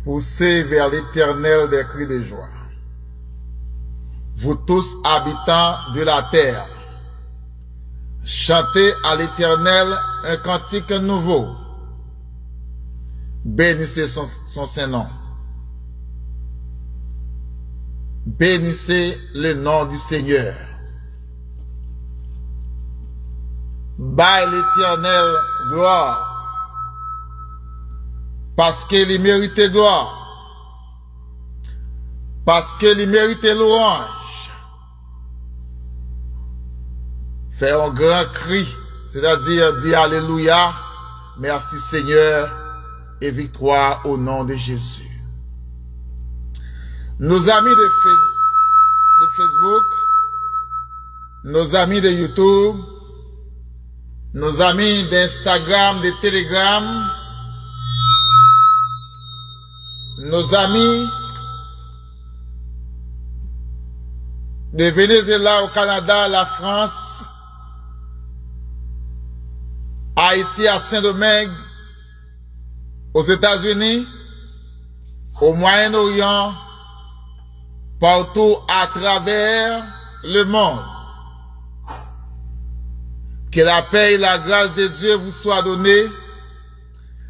Poussez vers l'Éternel des cris de joie. Vous tous habitants de la terre, chantez à l'Éternel un cantique nouveau. Bénissez son Saint-Nom. Bénissez le nom du Seigneur. Baille l'Éternel gloire, parce qu'il mérite gloire, parce qu'il mérite louange. Fais un grand cri, c'est-à-dire dire Alléluia, merci Seigneur, et victoire au nom de Jésus. Nos amis de Facebook, nos amis de YouTube, nos amis d'Instagram, de Telegram, nos amis de Venezuela, au Canada, la France, Haïti, à Saint-Domingue, aux États-Unis, au Moyen-Orient, partout à travers le monde. Que la paix et la grâce de Dieu vous soient données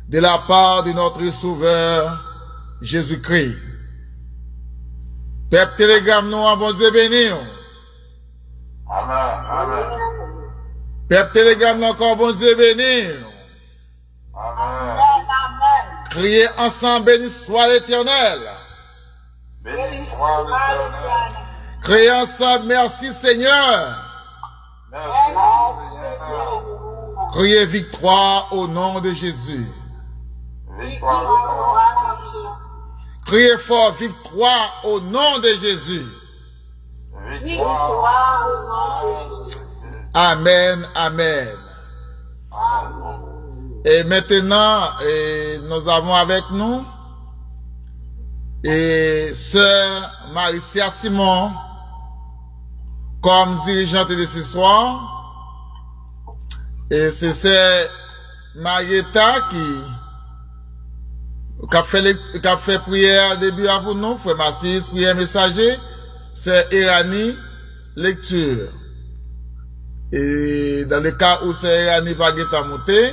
de la part de notre Sauveur Jésus-Christ. Peuple Telegram, nous avons bon Dieu béni. Amen. Amen. Peuple Telegram, nous encore bon Dieu béni. Amen. Criez ensemble, béni soit l'Éternel. Béni soit l'Éternel. Criez ensemble, merci Seigneur. Merci Seigneur. Criez victoire au nom de Jésus. Victoire au nom de Jésus. Criez fort victoire au nom de Jésus. Victoire au nom de Jésus. Amen, amen. Amen. Et maintenant, nous avons avec nous Sœur Maricia Simon comme dirigeante de ce soir. Et c'est Sœur Marietta qui a fait prière début pour nous, Frère Massis, prière messager, c'est Irani, lecture. Et dans le cas où c'est Irani pas à monter,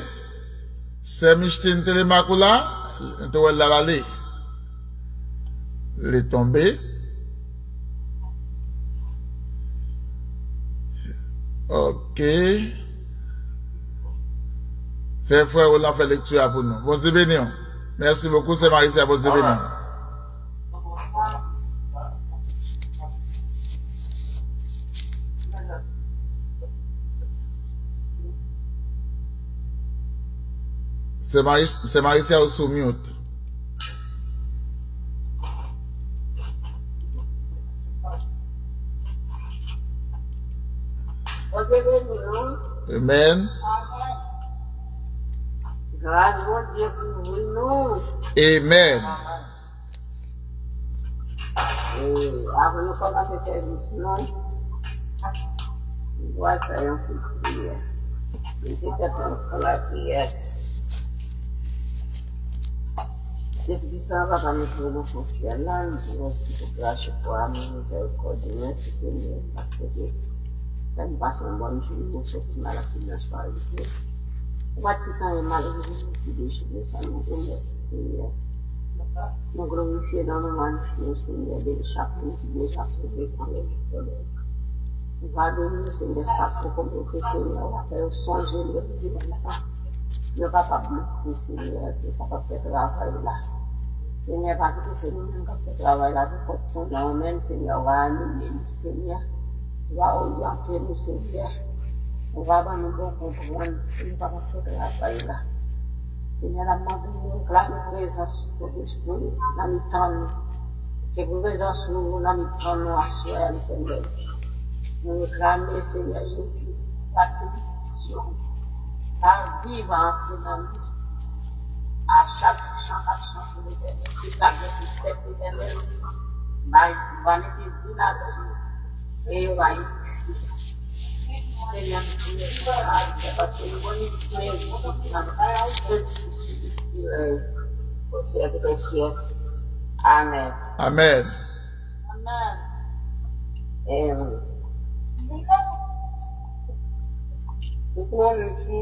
c'est Micheline Telemakula, les tombés. Ok. Frère, on a fait lecture pour nous. Bon Dieu béni. Merci beaucoup, c'est Maricia, bon Dieu béni. C'est Maricia au sous-mute. Amen. Grâce à Dieu pour nous. Amen. Avant de commencer ce service, nous doit faire un peu de prière. C'était pour la prière. Depuis ça, va nous trouver dans le ciel là, nous pouvons aussi pour grâce pour la miséricorde de merci Seigneur, parce que quand nous passons un bon jour, nous sortons à la fin de la soirée. On va tout le temps malheureux qui déchire ça, nous remercions Seigneur. Nous glorifions dans nos magnifiques Seigneur, de chaque jour qui déjà fait sans le colère. On va bénir Seigneur sacré comme le Seigneur, on va faire songer le vie de ça. Nous ne sommes pas capables de Seigneur, nous ne sommes pas capables de travailler là. Seigneur, pas que Seigneur, nous ne sommes pas capables de travailler là, nous sommes là, nous-mêmes, Seigneur, on va animer nous, Seigneur, on va orienter nous, Seigneur, on va nous bon comprendre, nous ne sommes pas capables de travailler là. Seigneur, la main de nous, la présence de l'Esprit, la mi-temps, que la présence de nous, la mi-temps, nous, à soi, Seigneur. Nous réclamons, Seigneur Jésus, la bénédiction. Par vivre entrer dans nous, à chaque chant, pour l'éternel, tout ça que tu sais, l'éternel, va nous vivre là-dedans, et il va y vivre. Seigneur, nous prions parce que nous connaissons au ciel des cieux, Amen. Amen. Tout le monde qui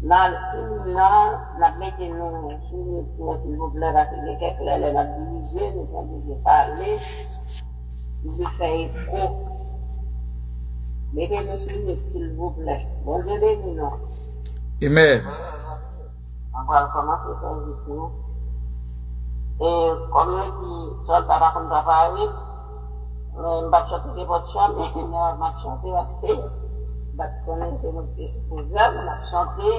n'a mettez nous s'il vous plaît, parce que quelqu'un l'a dirigé, nous avons parlé, nous fait écho. Mettez-nous s'il vous plaît. Bon Dieu béni nous. Amen. On va commencer ce service nous. Et comme nous dit, seul papa comme papa oui, mais je ne vais pas chanter votre chant, mais je vais pas chanter parce que je vais connaître notre pays pour vous, je vais chanter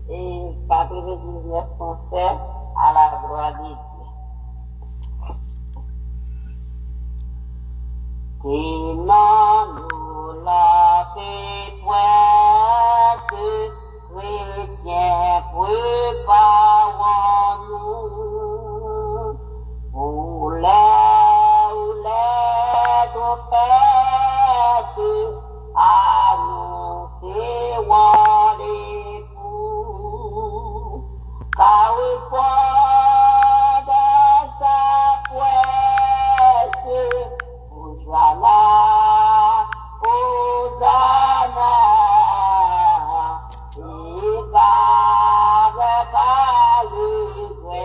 et 99 concerts à la gloire de Dieu. Qui n'en nous l'a fait pointe, chrétiens, préparons-nous pour les trompettes, annoncer rendez-vous, car répondre sa presse. Hosanna, Hosanna, et avec allégresse,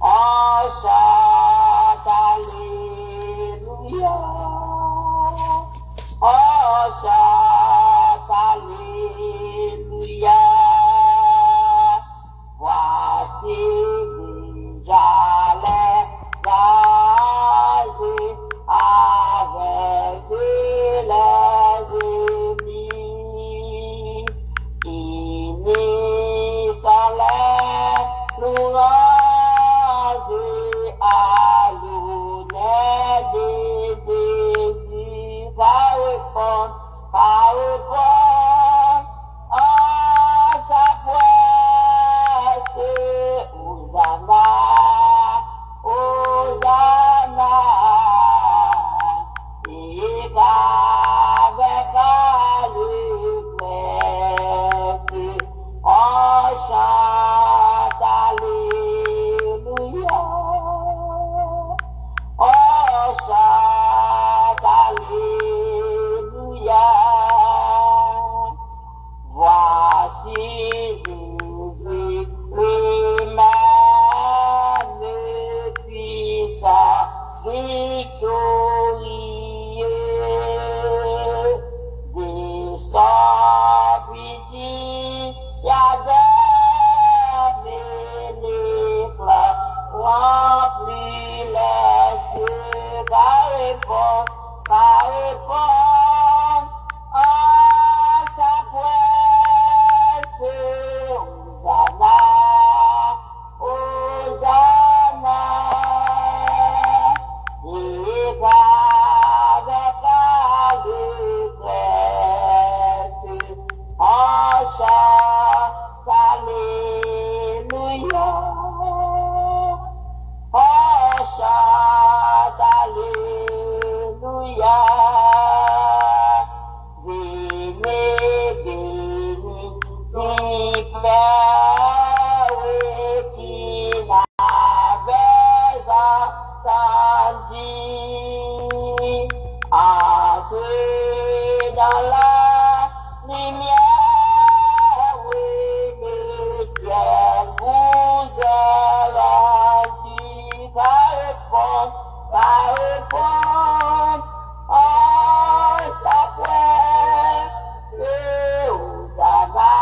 on chante Alléluia, on chante Alléluia, voici déjà les avec les ennemis, initiant les louanges à l'honneur de Jésus, par répondre à sa presse, Hosanna, Hosanna. Avec allégresse, on chante Alléluia, on chante Alléluia. Voici Jésus lui-même puissant, victorieux. Remplis les cieux, car répond à sa presse, Hosanna, Hosanna, et avec allégresse, on chante Alléluia. Oh, chante Alléluia. Venez, bénis, dit Père qui n'avait entendu. Entrez dans la lumière, oui, le ciel vous est rendu. Va répondre à sa presse, Hosanna,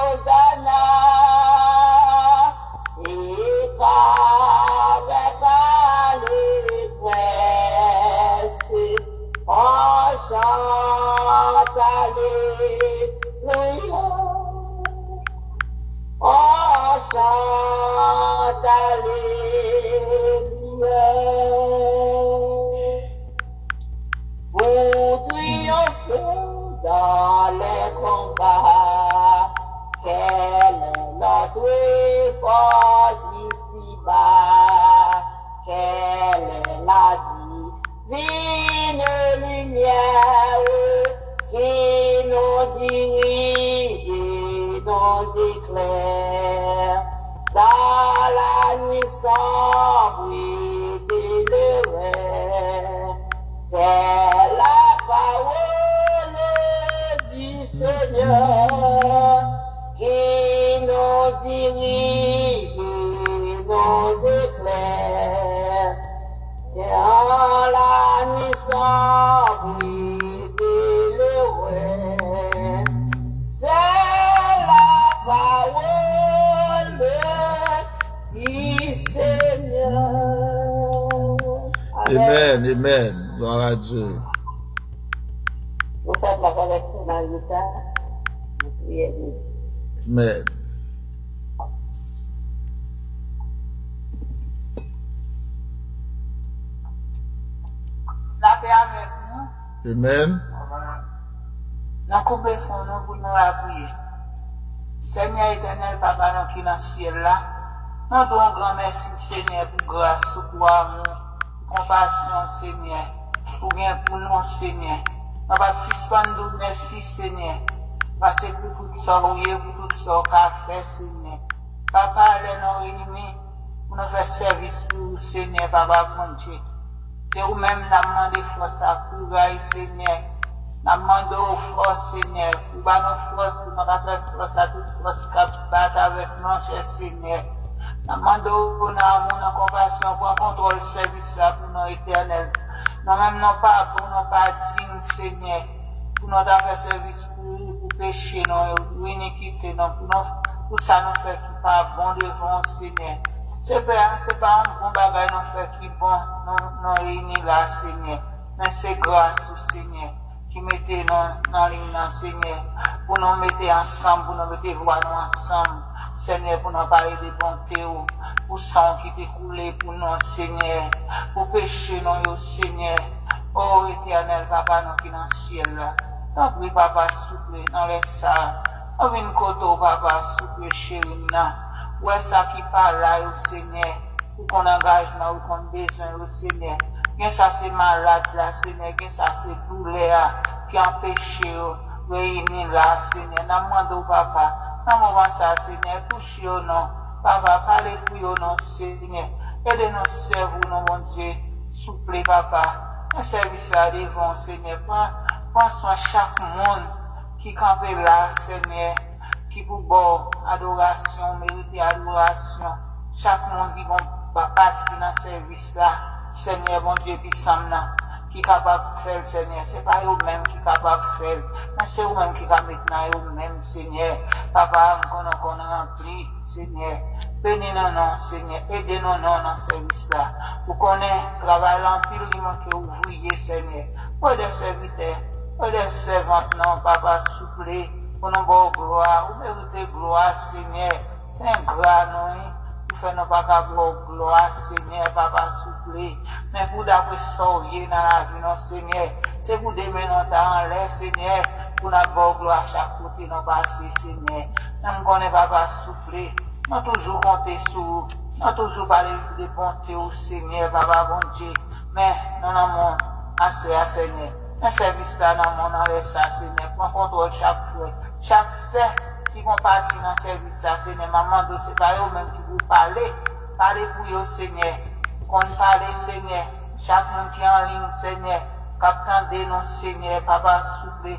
Hosanna, et avec allégresse, on chante Alléluia. On chante Alléluia. Pour triompher dans les combats, quelle est notre force ici-bas, quelle est la divine lumière qui nous dirige, nos éclats. sans bruit d'élever. C'est la parole du Seigneur qui nous dirige, nous éclaire. Dans la nuit sans bruit d'élever. C'est la parole du Seigneur. Amen, amen. Gloire à Dieu. Vous faites la connexion dans le temps. Vous priez. Amen. La paix avec nous. Amen. Nous coupons fond nous pour nous appuyer. Seigneur éternel, Papa, nous qui est dans le ciel là, nous donnons un grand merci, Seigneur, pour grâce, pour amour, pour compassion, Seigneur, pour bien pour nous, Seigneur. Nous va suspendre merci, Seigneur, parce que pour tout ça, pour tout ça, qu'a fait, Seigneur. Papa, allez nous réunir pour nous faire service pour Seigneur, Papa, mon Dieu. C'est vous-même qui avez demandé force à courage, Seigneur. Nous demandons force, Seigneur, pour nous force, pour nous faire force à toute force qui bat avec nous, cher Seigneur. Nous demandons amour, nos compassion, pour contrôler le service là pour nous éternel. Nous même non pas pour nous pas dignes, Seigneur, pour nous faire service pour pécher, pour iniquité, pour ça nous fait qui pas bon devant, Seigneur. C'est pas un bon bagage nous fait qui bon, nous réunir là, Seigneur. Mais c'est grâce au Seigneur qui mettait dans ligne, Seigneur, pour nous mettre ensemble, pour nous mettre voix ensemble, Seigneur, pour nous parler de bonté, pour sang qui t'est coulé pour nous, Seigneur, pour pécher nous, Seigneur. Oh, éternel, Papa, nous qui dans le ciel là. Donc, oui, Papa, souple, dans les salles. On vient de Papa, souple, chérie, ouais, ça qui parle là, au Seigneur, pour qu'on engage, ou qu'on besoin, au Seigneur. Bien ça, c'est malade là, Seigneur, bien ça, c'est douleur qui empêche de réunir là, Seigneur. Nous demandons, Papa, nous demandons ça, Seigneur, touchez au nom. Papa, parlez pour au nom, Seigneur. Aidez-nous, servez nous, mon Dieu, souple, Papa. Un service là devant, Seigneur. Prends soin chaque monde qui campe là, Seigneur. Qui pour bon adoration, mériter adoration. Chaque monde qui va partir dans ce service là, Seigneur, mon Dieu, puissant, qui est capable de faire, Seigneur. Ce n'est pas eux-mêmes qui sont capables de faire, mais c'est eux-mêmes qui sont maintenant eux-mêmes, Seigneur. Papa, qu'on a rempli, Seigneur. Bénis-nous, Seigneur. Aidez-nous dans ce service là. Pour qu'on ait travaillé en pile, que ouvrier, Seigneur. Pour des serviteurs, pour des servantes, non, Papa, souple. Pour nous avoir gloire, ou mériter gloire, Seigneur. C'est un grand nom, qui fait nous pas avoir gloire, Seigneur, Papa, souple. Mais pour d'après sortir dans la vie, non, Seigneur. C'est pour demain, nous en l'air, Seigneur. Pour nous avoir gloire à chaque côté, nous passer, Seigneur. Nous connaissons, Papa, souple. Nous toujours compter sur vous. Nous toujours parler de bonté au Seigneur, Papa, bon Dieu. Mais nous avons à ce Seigneur. Un service là, nous avons ça, Seigneur. Prends contrôle chaque fois. Chaque sœur qui compartit dans le service, Seigneur, maman, c'est pas eux-mêmes qui vous parler. Parlez pour eux, Seigneur. Qu'on parle, Seigneur. Chaque monde qui est en ligne, Seigneur. Captain de nous, Seigneur, Papa, souple.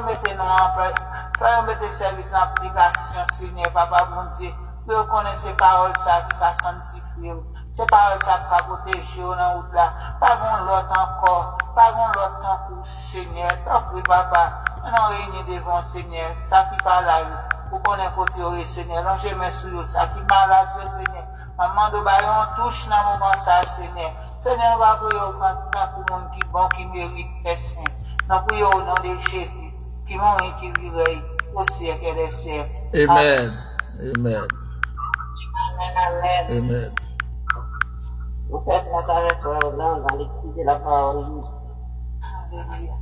Mettez-nous en place. Mettez service en application, Seigneur, Papa, mon Dieu. Vous connaissez ces paroles ça qui va sanctifier. Ces paroles ça qui va protéger dans la route là. Pas grand l'autre encore. Pas grand l'autre encore, Seigneur. Donc, oui, Papa. Nous réunis devant le Seigneur, ça qui parle à vous, pour qu'on ait côté, Seigneur. Non, je mets sur vous, ça qui malade, Seigneur. Maman de baillon touche dans le moment, ça, Seigneur. Seigneur, va pour vous, pour le monde qui bon, qui mérite, Seigneur. Non, pour vous, au nom de Jésus, qui mourit, qui vivrait, au siècle des siècles. Amen. Amen. Amen. Amen. Vous faites la carrière dans l'étude de la parole. Alléluia.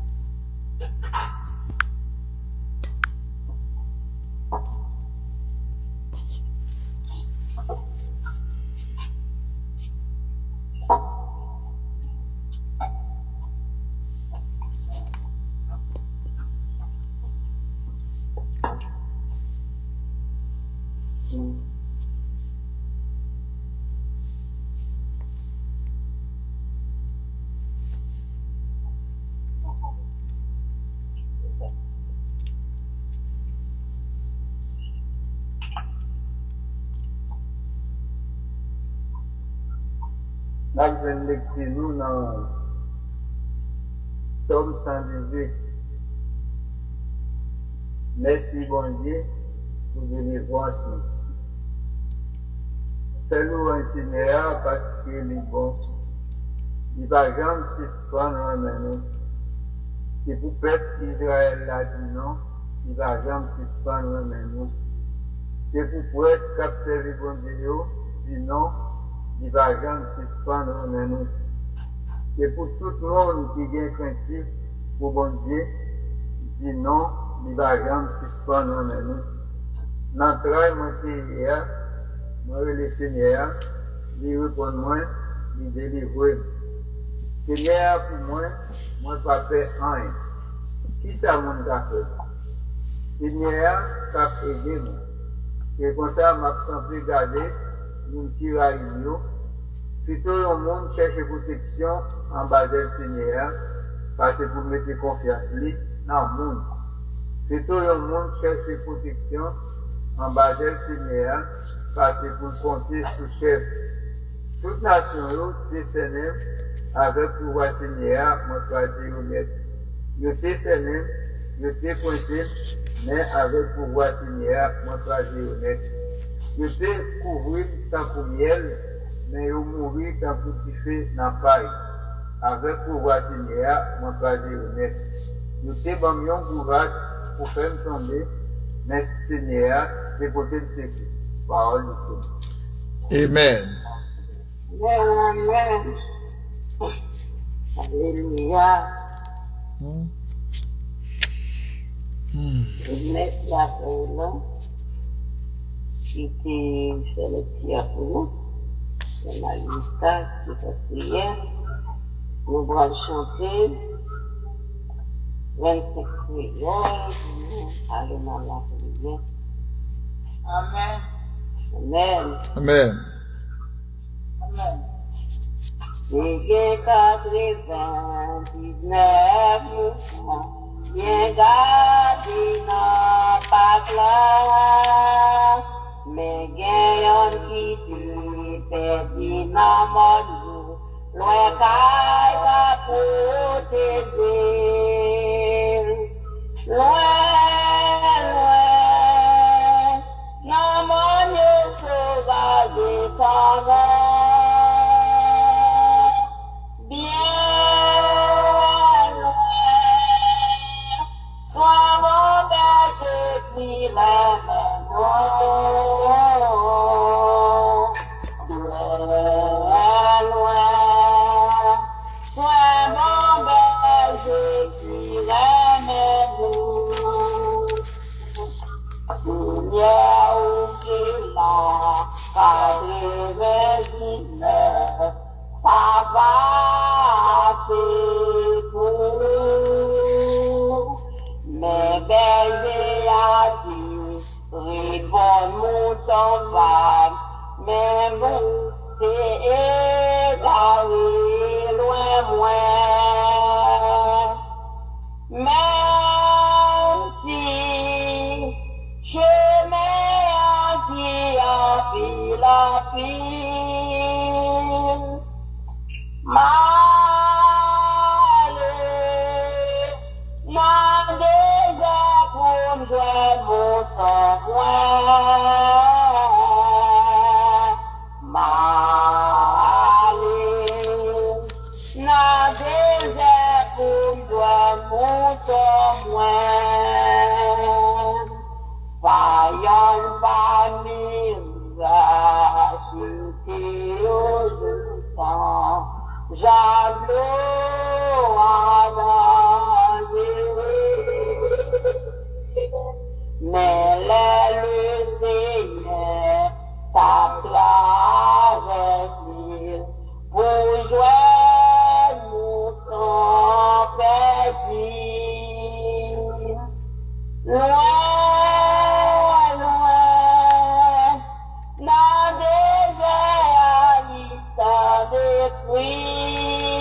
Nous avons lecture nous dans Somme 118. Merci bon Dieu pour délivrance. Fais-nous un Seigneur parce qu'il est bon. Il va jamais suspendre nous. C'est pour le peuple Israël l'a dit non. Il va jamais suspendre nous. C'est pour le peuple qui a servi bon Dieu dit non. Il va jamais suspendre nous. C'est pour tout le monde qui est craintif pour bon Dieu dit non. Il va jamais suspendre nous. Dans le travail, moi, le Seigneur, il répond moi, il délivre. Seigneur, pour moi, pas fait rien. Qui ça mon fait? Seigneur, t'as aidé moi. C'est comme ça, m'a sempre gardé, nous tirons. Plutôt, le monde cherche protection en bas du Seigneur, parce que pour mettre confiance dans le monde. Plutôt, le monde cherche protection en bas du Seigneur, parce que pour compter sous chef. Toute nation, descendent avec pouvoir Seigneur, moi, je honnête. Yo descendent, yo pointé, mais avec pouvoir Seigneur, moi, je honnête. Yo couvrir tant que miel, mais yo mourir tant que petit feu dans paille. Avec pouvoir Seigneur, moi, je honnête. Yo bon yon courage pour faire me tomber, mais Seigneur, c'est pour te dire. Parole du Seigneur. Amen. Amen. Alléluia. Merci à vous, qui fait le petit à vous. C'est Marita qui fait prière. Nous allons chanter 25 prières. Allons dans la prière. Amen. Amen. Amen. Amen. J'ai 99 mouvements, bien gardé dans pas là, mais gagnant qui t'y perdu dans mon dos, loin qu'aille va protéger, loin, non mon Dieu sauvage et sans vain. Ça va, c'est pour mes bergers à Dieu, répond mouton vague, mais bon, t'es égaré loin moins. Même si chemin entier en fil en fil, dans des heures pour me joindre mon témoin. Dans des heures pour me joindre mon témoin. Vaillant famille, acheter aux temps. J'avais à dangerer, mais le Seigneur t'a traversé pour joindre mon sang perdu. Loin, loin, dans des airs à l'état de fruits.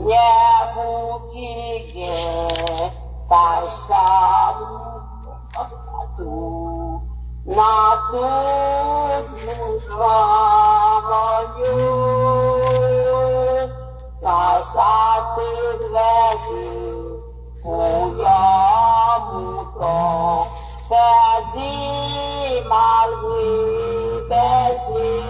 Yeah, Muki, Taisha, not to you. Sasates vesi, Uya Muto, Perdi malgré Berger.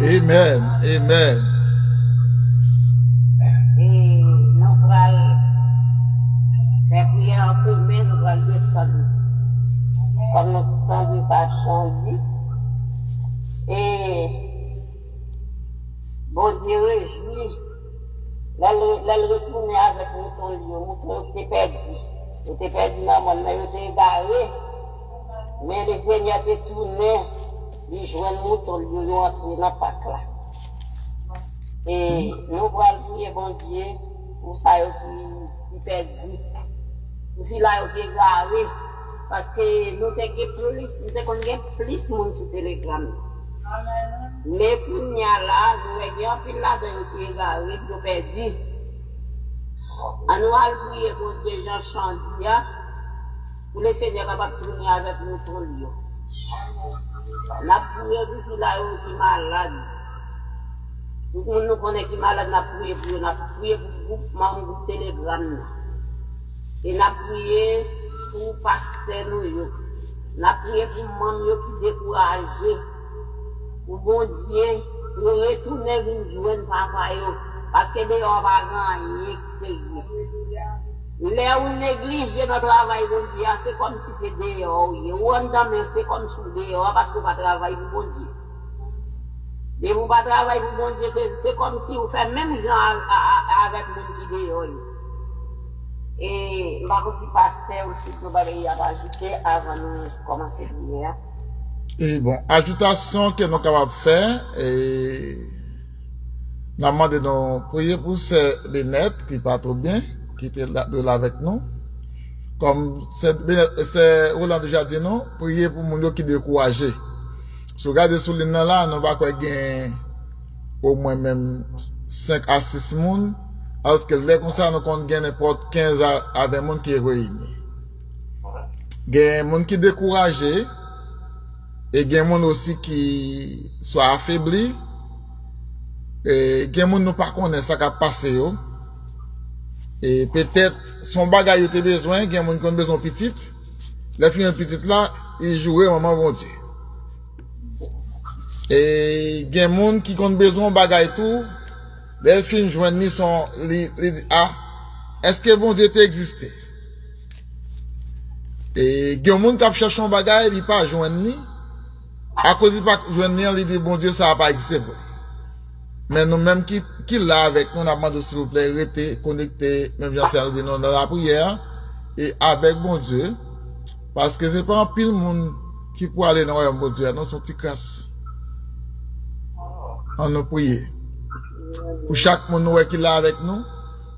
Amen. Amen. Et nous allons faire prier en premier, nous allons descendre. Comme notre temps de façon dit. Et bon Dieu réjouit. Là, retourner avec mouton qui était perdu. Il était perdu dans le monde, mais il était égaré. Mais le Seigneur était tourné. Il jouait le mouton, il est entré dans le pack là. Et nous allons prier, bon Dieu, pour ça qui perdu. Pour cela qui est égaré. Parce que nous avons plus de monde sur Telegram. Mais pour nous là, nous avons plus là-dedans qui est égaré, qui est perdu. Nous allons prier pour Dieu, Jean Chandia, pour le Seigneur capable de tourner avec nous pour lui. Nous avons prié pour cela qui est malade. Tout le monde nous connaît qui est malade, nous avons prié pour eux, nous avons prié pour le groupe Telegram. Et nous avons prié pour passer nous. Nous avons prié pour les gens qui découragés. Pour bon Dieu, pour retourner nous joindre papa. Parce que dehors, on va gagner, c'est là où négliger notre travail, bon Dieu, c'est comme si c'était dehors. Ou en dame, c'est comme si c'était dehors parce qu'on va travailler pour bon Dieu. Et vous ne pas travailler pour bon Dieu, c'est comme si vous faites même gens avec les gens qui dehors. Et je vais aussi pasteur aussi nous allons ajouter avant de commencer hier. Et bon, ajoutation que nous capables de faire, et nous demandons de prier pour ces lunettes qui pas trop bien, qui étaient là avec nous. Comme c'est Roland déjà dit nous, prier pour les gens qui sont découragés. Si vous regardez sur les lunettes là, nous va gagner au moins même 5 à 6 personnes. Parce que les comme ça, nous comptons gagner n'importe 15 avec les gens qui sont réunis. Il y a des gens qui sont découragés. Et il y a des gens aussi qui sont affaiblis. Et il y a des gens qui ne connaissent pas ce qui a passé. Et peut-être, son bagage il a besoin, il y a un monde qui a besoin petite. La fille petite là, il jouait au moment bon Dieu. Et il y a un monde qui a besoin de bagage tout. Les filles joignent ni son, les ah, est-ce que bon Dieu existé? Et il y a un monde qui a cherché un bagage, il pas joindre ni. À cause de pas joindre ni, il dit bon Dieu, ça va pas exister. Mais nous-mêmes qui là avec nous, on a demandé s'il vous plaît, rester connectés, même j'en sais rien, dans la prière, et avec bon Dieu. Parce que c'est pas un pile monde qui peut aller dans le bon Dieu, non, son petit casse. On nous prier. Pour chaque monde qui est là avec nous,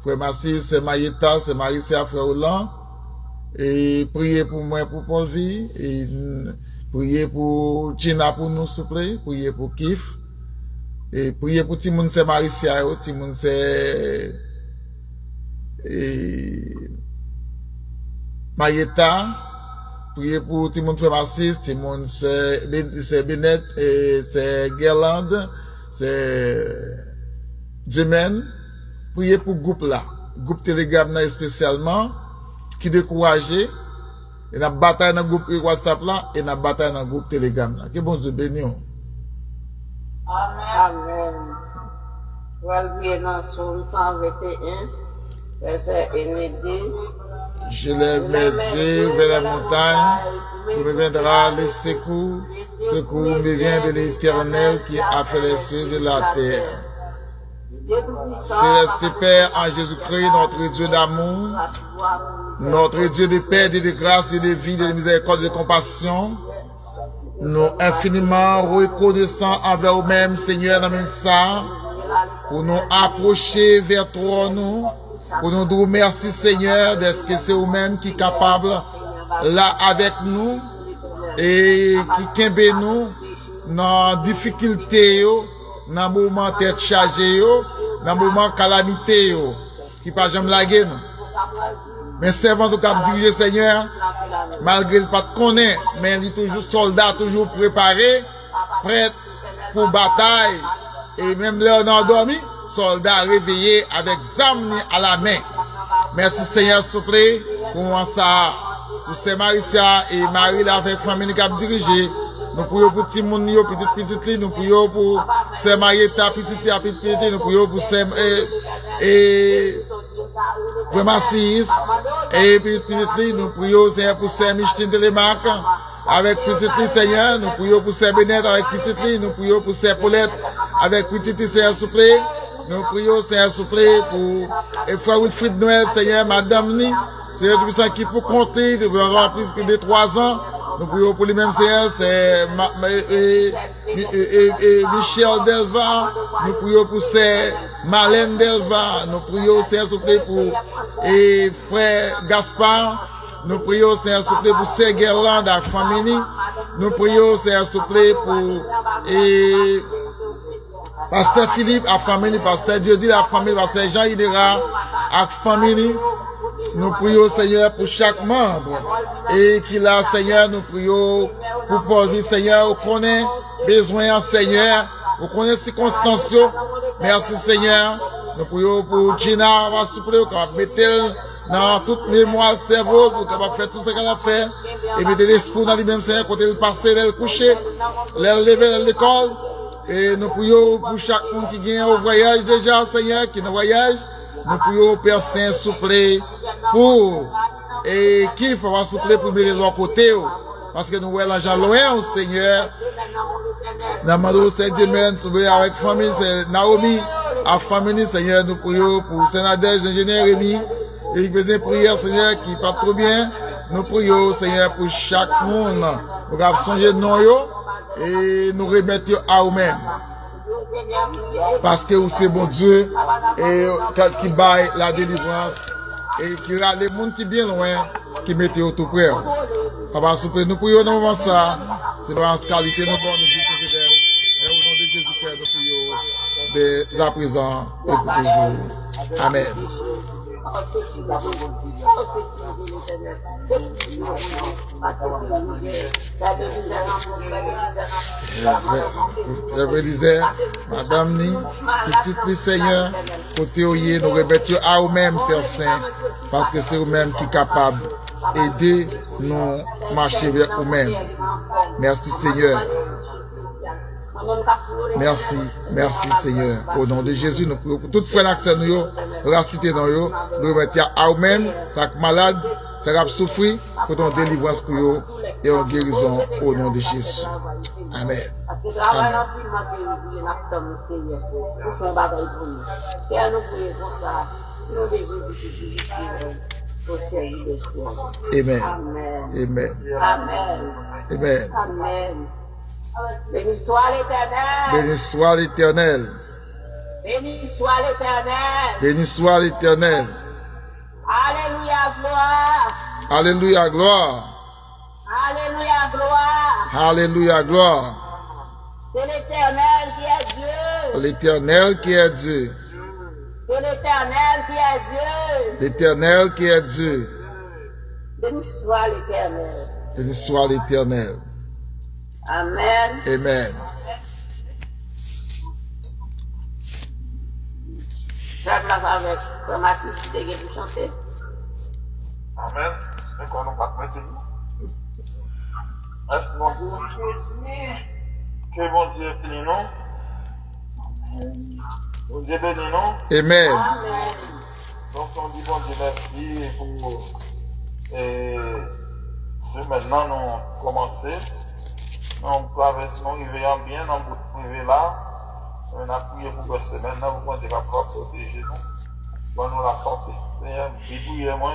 frère Massis, c'est Mayeta, c'est Marissa, frère Roland, et priez pour moi, pour Paul Vie, et priez pour Tina pour nous, s'il vous plaît, priez pour Kif, et priez pour tout le monde, c'est Marissa, tout le monde, c'est Mayeta, priez pour tout le monde, frère Massis, tout le monde, c'est Bennett, et c'est Gerland, c'est Jemen, priez pour groupe là, groupe Telegram là spécialement, qui découragé, et n'a bataille dans le groupe WhatsApp là, et n'a bataille dans le groupe Telegram là. Que bon Dieu bénisse. Amen. On va lire dans Psaume 121, verset 1 et 2. Je lève mes yeux vers la montagne, où me viendra le secours. Secours me vient de l'Éternel qui a fait les cieux et la terre. Céleste Père en Jésus-Christ, notre Dieu d'amour, notre Dieu de paix, de grâce, de vie, de miséricorde, de compassion, nous infiniment reconnaissants envers nous-mêmes, Seigneur, dans ça, pour nous approcher vers toi, nous, pour nous dire merci, Seigneur, d'être que c'est vous-même qui est capable, là, avec nous, et qui kembe nous, dans difficulté, dans moment tête chargée, dans moment calamité, qui pas jamais laguer nous. Mais servant au cap diriger Seigneur, malgré le pas de connaître, mais il est toujours soldat, toujours préparé, prêt pour bataille. Et même là on a dormi, soldat réveillé avec zam à la main. Merci Seigneur, s'il vous plaît, pour ça, pour ces Marissa et Marie là avec famille qui a dirigé. Nous prions pour tout le monde, petit, nous prions pour ces Marietta, petit, nous prions pour ces, vraiment 6, et petit, nous prions, Seigneur, pour ces Micheline Télémac, avec petit, Seigneur, nous prions pour ces Bennett, avec petit, nous prions pour ces Paulette, avec petit, Seigneur, s'il vous plaît, nous prions, Seigneur, s'il vous plaît, pour, frère Wilfried Noël, Seigneur, Madame Ni, Seigneur, tout qui pour compter, de plus de 3 ans, nous prions pour les mêmes Seigneur, c'est Michel Delva, nous prions pour ces Marlène Delva, nous prions Seigneur s'il vous plaît pour frère Gaspard, nous prions Seigneur s'il vous plaît pour ces Gerland à famille, nous prions Seigneur s'il vous plaît pour Pasteur Philippe à famille, Pasteur Dieu à famille, Pasteur Jean Hidera à famille. Nous prions, Seigneur, pour chaque membre. Et qu'il a, Seigneur, nous prions pour Paul vie, Seigneur, on connaît besoin, Seigneur, on connaît circonstances. Merci, Seigneur. Nous prions pour Gina, on va souffler, on va mettre dans toute mémoire, cerveau, pour qu'on va faire tout ce qu'elle a fait. Et mettre l'esprit dans lui-même, Seigneur, quand elle passe, elle coucher, elle lever à l'école. Et nous prions pour chaque monde qui vient au voyage déjà, Seigneur, qui est au voyage. Nous prions, Père Saint, souffler pour, et qui va souffler pour mettre de l'autre côté, parce que nous voyons l'argent loin, Seigneur. Namado, c'est Dimen, avec famille, c'est Naomi, à famille, Seigneur, nous prions pour Sénadège, ingénieur Rémi, et il faisait prière, Seigneur, qui part trop bien. Nous prions, Seigneur, pour chaque monde. Nous avons changé de nom, et nous remettons à nous-mêmes. Parce que c'est bon Dieu et qui baille la délivrance et qui a les gens qui bien loin qui mettent au tout près. Papa, nous prions dans le moment ça, c'est vraiment qualité nous bonnes nous fidèles. Et au nom de Jésus-Christ, nous prions dès à présent et pour toujours. Amen. Je disais, Madame Ni, petite li Seigneur, côté oye, nous remettons à vous-même, Père Saint, parce que c'est vous-même qui est capable d'aider nous marcher vers vous-même. Merci Seigneur. Merci, merci Seigneur. Au nom de Jésus, nous prions pour toute frère l'accès nous, la cité dans nous, nous remettons à vous-même, ça malade, ça va souffrir, pour ton délivrance pour eux et en guérison au nom de Jésus. Amen. Amen. Amen. Amen. Amen. Amen. Béni soit l'Éternel. Béni soit l'Éternel. Béni soit l'Éternel. Béni soit l'Éternel. Alléluia, gloire. Alléluia, gloire. Alléluia, gloire. Alléluia, gloire. C'est l'Éternel qui est Dieu. L'Éternel qui est Dieu. C'est l'Éternel qui est Dieu. L'Éternel qui est Dieu. Béni soit l'Éternel. Béni soit l'Éternel. Amen. Amen. Je place avec Frère Massis qui est pour chanter. Amen. Et qu'on nous va mettre est-ce mon Dieu que mon Dieu bénit nous? Mon Dieu bénit nous? Amen. Amen. Donc on dit bon Dieu merci pour ce maintenant nous commencer. Nous traversons, nous arrivons bien dans notre privé là. On a prié pour cette semaine, nous pouvons dire qu'on va protéger nous. Pour nous la santé. Seigneur, débrouillez moi,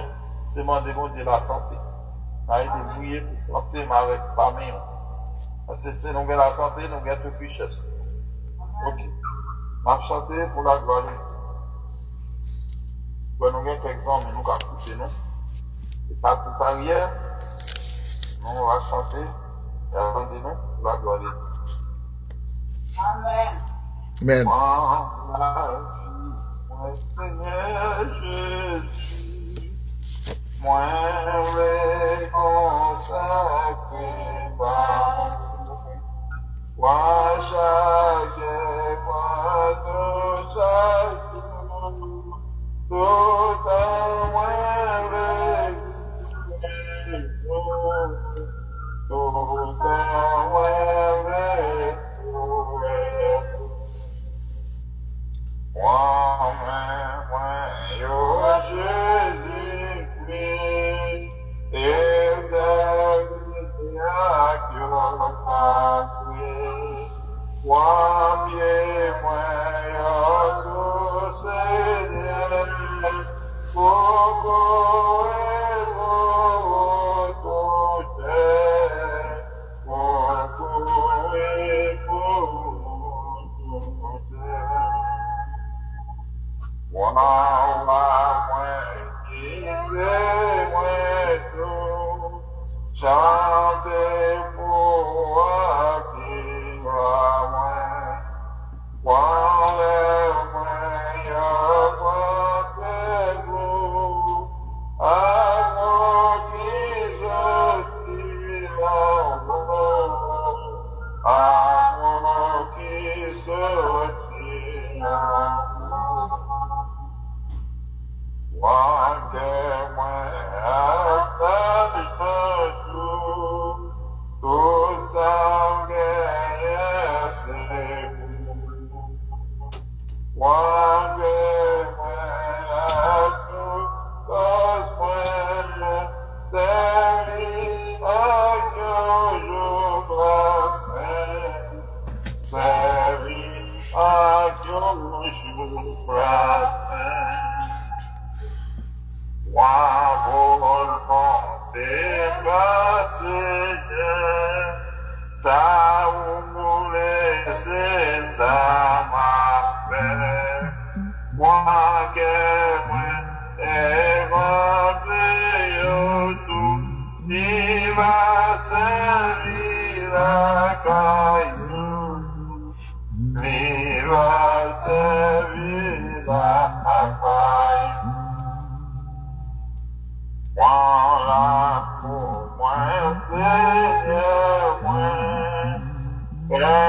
c'est demander bon Dieu la santé. Nous débrouiller pour santé, mais avec famille. Parce que si nous avons la santé, nous avons toute richesse. Ok. Nous avons chanté pour la gloire. Nous avons quelques hommes, nous avons écouté nous. Et pas tout arrière. Nous allons chanter. Et attendez-nous pour la gloire. Amen. Amen. Moi, Seigneur Jésus, moi, consacré par moi, chaque fois, tout Yeah.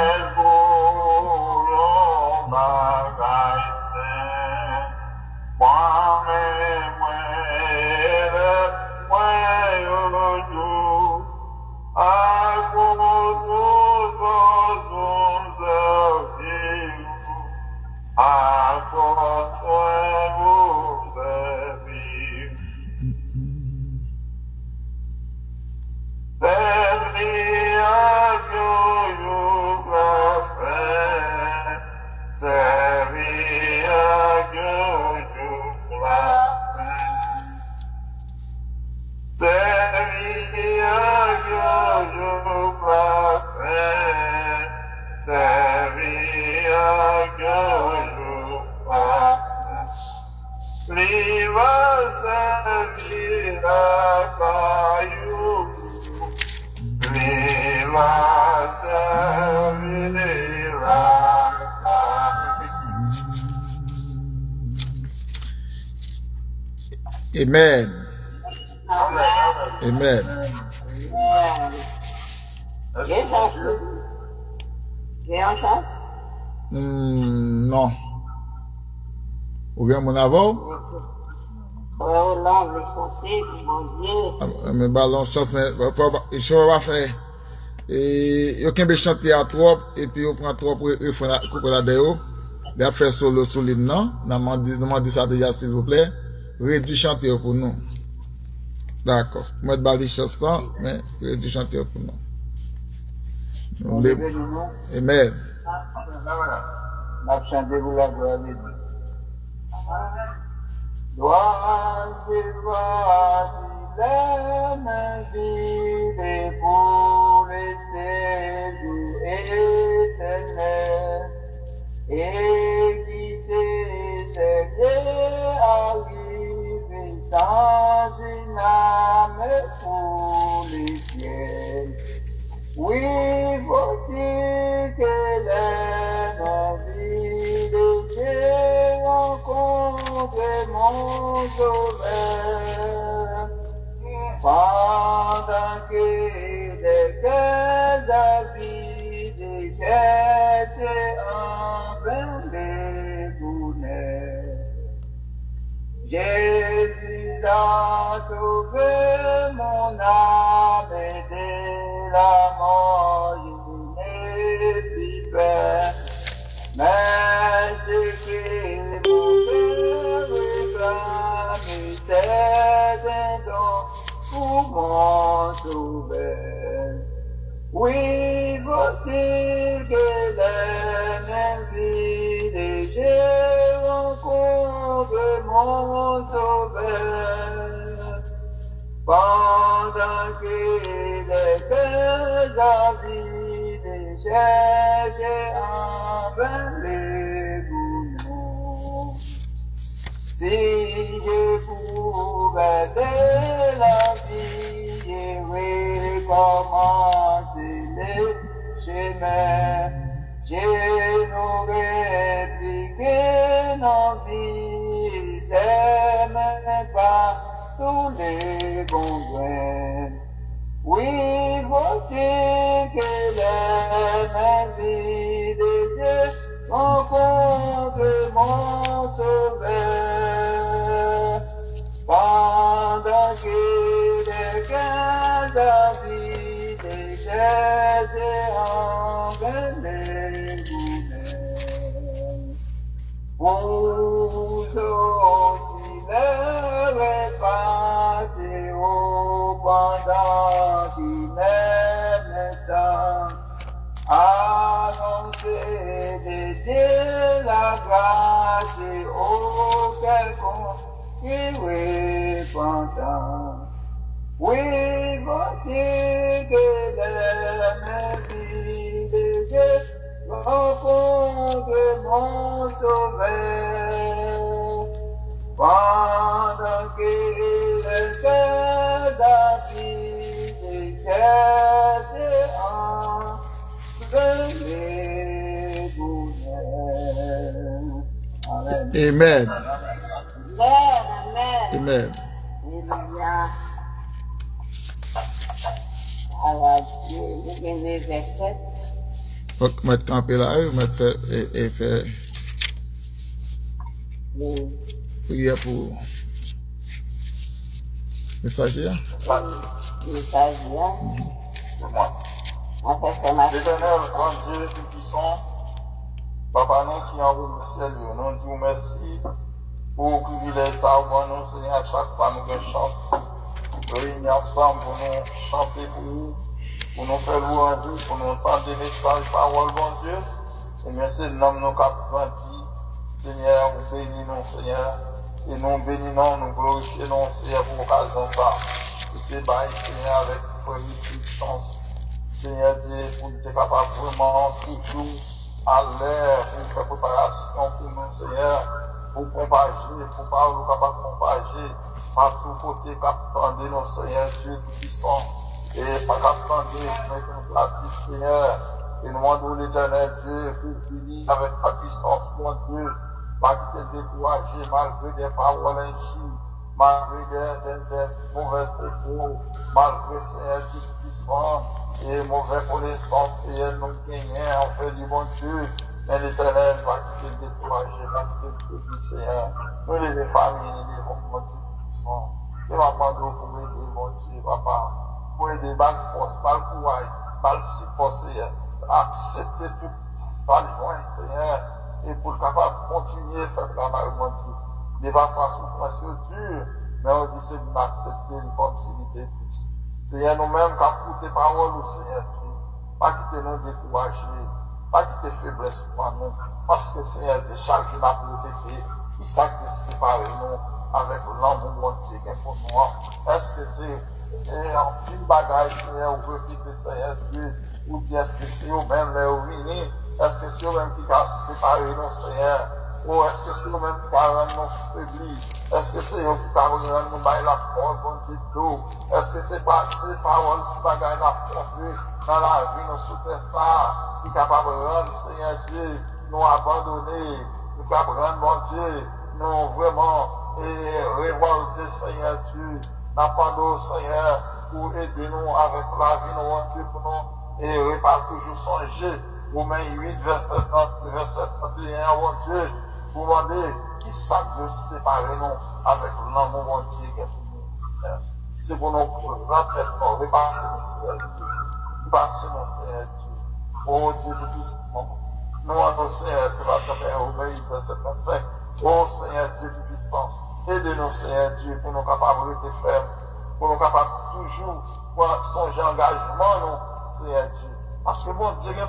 Amen. Amen. Amen. Il y a une chance. Il y a une chance. Non. Ou bien mon avant? Oh, là, on veut chanter, mon Dieu. Mais ballon chance, mais je vais pas faire. Et il y a qu'un chanter à trop, et puis on prend trop pour couper la déo. Il a fait solo solide, non? Nous dit ça déjà, s'il vous plaît. Réduit chanter pour nous. D'accord. Moi, je vais choses ça, mais réduit chanter pour nous. Amen. M'a chanté pour la gloire de Dieu. Gloire de gloire, l'âme vide pour les séjours éternels. Et qui s'est arrivé sans une âme pour les ciels. Oui, faut-il que l'âme vide je rencontre mon sauveur, pendant que les cœurs avides cherchent en vain les bonheurs. Jésus a sauvé mon âme de la mort, je n'ai plus peur. Mais ce que mon cœur réclame, c'est un don pour mon sauveur. Oui, faut-il que l'âme vide je rencontre mon sauveur, pendant que les cœurs avides cherchent en vain les bonheurs. Si je pouvais de la vie et recommencer le chemin, je n'aurais plus qu'une envie, c'est même pas tous les besoins. Oui, faut-il que l'âme vide de Dieu rencontre mon sauveur, pendant que les cœurs avides cherchent en vain les bonheurs. Vous aussi le passez au pendant qu'il est temps, annoncer de Dieu la grâce au quelconque qui repentant. Oui, faut-il que l'âme vide de Dieu rencontre mon sauveur, pendant que le cœur David cherche en vain les bonheurs. Amen. Amen. Amen. Amen. Alléluia. Alors, je vais les versets. Faut mettre camper là, mettre faire, et faire prière pour messager. Message là. C'est moi. En fait, c'est ma L'éternel, grand Dieu tout-puissant, Papa, nous qui envoie le ciel, nous disons merci pour le privilège d'avoir nous, Seigneur, à chaque fois nous avons une chance de réunir ensemble pour nous chanter pour nous, pour nous faire louange, pour nous entendre des messages, paroles, bon Dieu. Seigneur, c'est le nom de nos capitans, Seigneur, nous bénissons nous, Seigneur, et nous bénissons, nous glorifions, Seigneur, pour l'occasion de ça. Et débat, Seigneur, avec une chance. Seigneur Dieu, pour nous être capable vraiment toujours à l'air, pour faire préparation pour nous, Seigneur, pour propager, pour parler capable de propager, par tout côté, capable de nous, Seigneur Dieu tout-puissant, et ça capable de mettre en pratique, Seigneur, et nous demandons l'éternel Dieu, pour finir avec la puissance, mon Dieu, pas quitter décourager malgré des paroles injures, malgré des mauvais propos, malgré Seigneur Dieu puissant, et mauvais connaissance, Seigneur, nous gagnons, on fait du bon Dieu, mais l'Éternel va quitter le décourager, va quitter le Seigneur. Nous, les familles, nous devons, mon Dieu puissant. Et va prendre pour aider, mon Dieu, papa, pour aider, mal force, mal courage, mal support, Seigneur, accepter tout ce qui va loin, Seigneur, et pour capable continuer à faire le travail, mon Dieu. Il va faire souffrance dure, mais on dit c'est d'accepter comme s'il était plus. Seigneur, nous-mêmes, quand pour tes paroles, Seigneur, pas quitter nous décourager, pas quitter faiblesse pour nous, parce que Seigneur, de chaque jour, n'a protégé, il sacrifie séparer nous avec l'amour, mon Dieu, qui est pour nous. Est-ce que c'est en pile bagage, Seigneur, ou quitter, Seigneur, Dieu, ou dit est-ce que c'est eux-mêmes, les ruinés, est-ce que c'est eux-mêmes qui ont séparé nous, Seigneur, ou est-ce que c'est eux-mêmes qui ont rendu nous faiblis? Est-ce que c'est eux qui ont rendu nous la porte, bon Dieu, d'eau? Est-ce que c'est pas ces paroles, ces bagages la porte dans la vie, nous soutenons ça, qui est capable de rendre, Seigneur Dieu, nous abandonner, nous capable de rendre, mon Dieu, nous vraiment, et révolter, Seigneur Dieu, n'appendons, Seigneur, pour aider nous avec la vie, nous, mon Dieu, pour nous, et pas toujours songer, Romains 8, verset 31, mon Dieu, vous demandez, qui ça veut séparer nous avec l'amour, mon Dieu, qui est pour nous, Seigneur. C'est pour nous rendre tête, nous repasser, Seigneur Dieu. Passer, mon Seigneur Dieu. Oh Dieu tout puissant. Nous, nos Seigneur, c'est la 31, Romains 8, verset 35. Oh Seigneur Dieu tout puissant. Aidez-nous, Seigneur Dieu, pour nous capables de rester fermes, pour nous capables toujours songer engagement, nous, Seigneur Dieu. Parce que bon Dieu, il y a un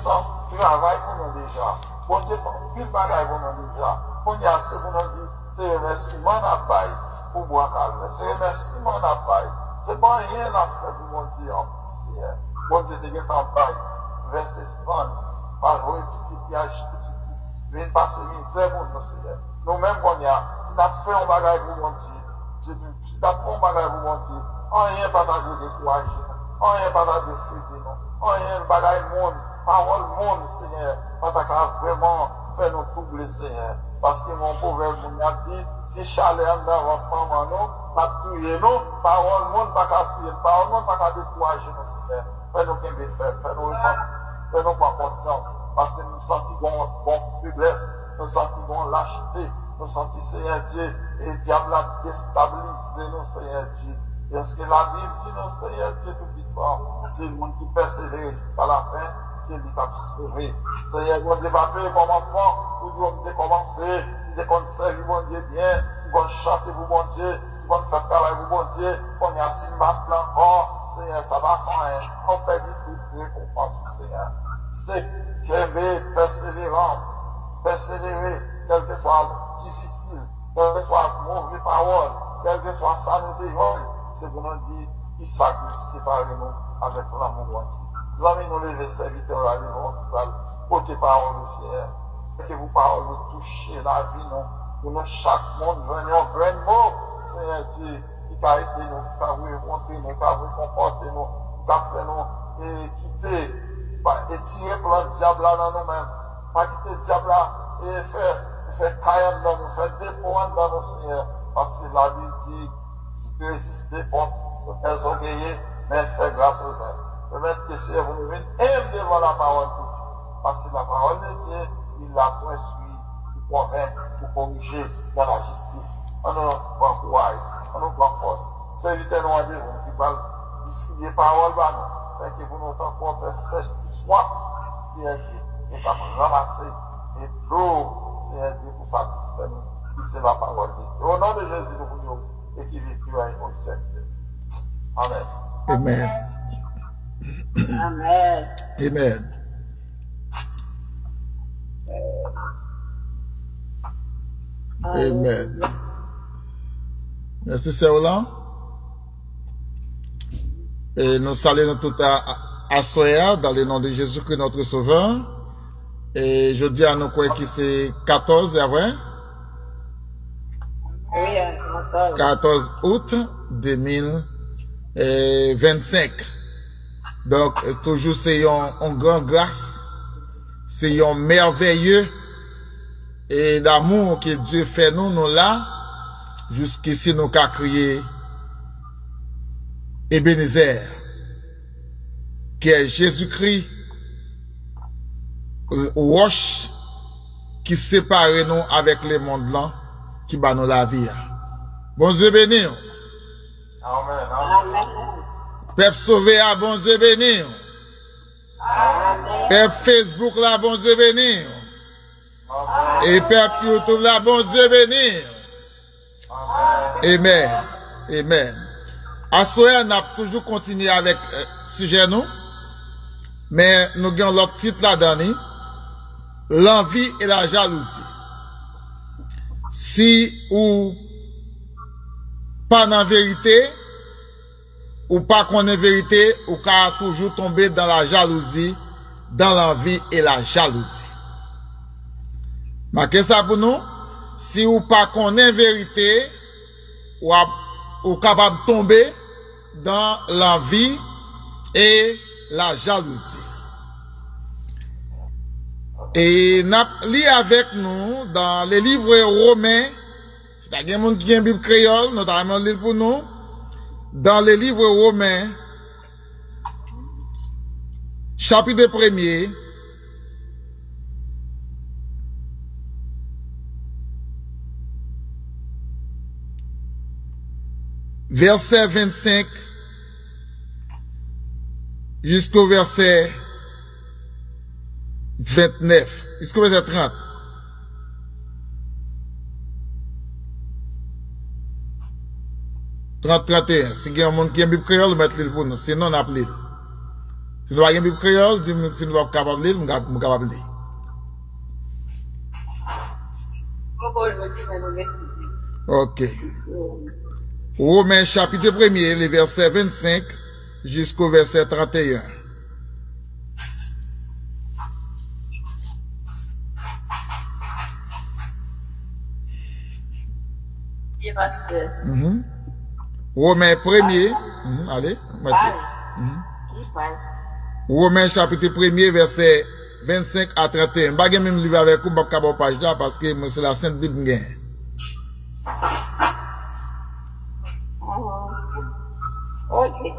travail pour nous déjà. Bon Dieu, il faut plus de bagaille pour nous déjà. Bon Dieu, c'est pour nous dire, c'est remerciement à paille pour boire calme. C'est remerciement à paille. C'est pas rien à faire pour mon Dieu en plus, Seigneur. Bon Dieu, il y a un paille. Verset 30. Par vos petits qui agissent, viennent passer misère pour nous, Seigneur. Nous-mêmes, bon Dieu, si nous avons fait un bagaille pour mon Dieu, si nous avons fait un bagaille pour mon Dieu, rien pas de décourager, rien pas de fuiter, rien de bagaille monde, parole monde, Seigneur, parce que vraiment fait nous troubler, Seigneur. Parce que mon pauvre monde a dit, si chaleur dans votre femme, nous, pas tuer nous, parole monde pas qu'à tuer, parole monde pas qu'à décourager nous, Seigneur. Fais-nous qu'un défaire, fais-nous repentir, fais-nous prendre conscience, parce que nous sentons bonne faiblesse, nous sentons lâcheté, nous sentons, Seigneur Dieu, et le diable a déstabilisé nous, Seigneur Dieu. Est-ce que la Bible dit, non, Seigneur Dieu tout-puissant, c'est le monde qui persévère jusqu'à la fin, c'est lui qui a sauvé. Seigneur, bon Dieu, va payer comme enfant, vous devez commencer, vous devez servir, bon Dieu, bien, vous devez chanter, vous, bon Dieu, vous devez faire travail, vous, bon Dieu, on y a 6 masques encore, Seigneur, ça va faire, on peut dire tout, récompense, Seigneur. C'est qu'il persévérance, persévérer, quel que soit difficile, quel que soit mauvaise parole, quel que soit ça nous dévore, c'est pour nous dire, il sacrifie, séparez-nous avec l'amour de Dieu. Nous allons nous lever, serviteurs, à devant, porter parole au Seigneur, et que vos paroles vous touchez la vie, nous, pour nous, chaque monde, venir en grand mot, Seigneur Dieu, qui a été nous, qui a remonté nous, qui a réconforté nous, qui a fait nous, et quitter, et tirer pour le diable là dans nous-mêmes, pas quitter le diable là, et faire caillant dans nous, faire dépôt dans nous, Seigneur, parce que la Bible dit, peut résister contre les orgueilleux, mais faire grâce aux hommes. Permettre que c'est vous venir aime devant la parole de Dieu. Parce que la parole de Dieu, il l'a construit pour convaincre, pour corriger dans la justice. On nous prend courage, on nous prend force. Servitez-nous à Dieu, qui va discuter paroles, fait que vous nous tentez soif, Seigneur Dieu, et qu'à ramasser, et l'eau, Seigneur Dieu, pour satisfaire nous. C'est la parole de Dieu. Au nom de Jésus, nous voulons et qui vit plus à une seule. Amen. Amen. Amen. Amen. Amen. Merci, Sœur. Et nous saluons tout à Soya dans le nom de Jésus-Christ, notre Sauveur. Et je dis à nous quoi qui c'est 14, c'est vrai? 14 août 2025. Donc, toujours c'est une grande grâce, c'est un merveilleux et d'amour que Dieu fait nous là, jusqu'ici nous qu'a crié Ebenezer, qui est Jésus-Christ, roche qui sépare nous avec le monde là, qui bat nous la vie. Bon Dieu béni. Amen. Amen. Peuple sauvé à bon Dieu béni. Peuple Facebook là, bon Dieu béni. Et peuple YouTube là, bon Dieu béni. Amen. Amen. À soir, on a toujours continué avec sujet nous. Mais nous avons l'autre titre là-dedans. L'envie et la jalousie. Si ou pas dans la vérité, ou pas qu'on est vérité, ou qu'à toujours tomber dans la jalousie, dans l'envie et la jalousie. Marquez ça pour nous. Si ou pas qu'on est vérité, ou capable de tomber dans l'envie et la jalousie. Et n'a li avec nous dans les livres romains, c'est un monde qui a une Bible créole, notamment lire pour nous, dans les livres romains, chapitre 1er, verset 25 jusqu'au verset 29, jusqu'au verset 30. « 30-31. Si il y a un monde qui a une Bible créole, mettre le pour nous. Sinon, on a appelé. Si nous avons une Bible créole, si nous sommes capables de lire, nous sommes capables de lire. Ok. Romains chapitre 1er, les versets 25 jusqu'au verset 31. Romains 1er, allez, Romains chapitre 1er, verset 25 à 31. Je ne vais pas même livre avec vous, je ne vais pas page là parce que c'est la Sainte Bible. Ok.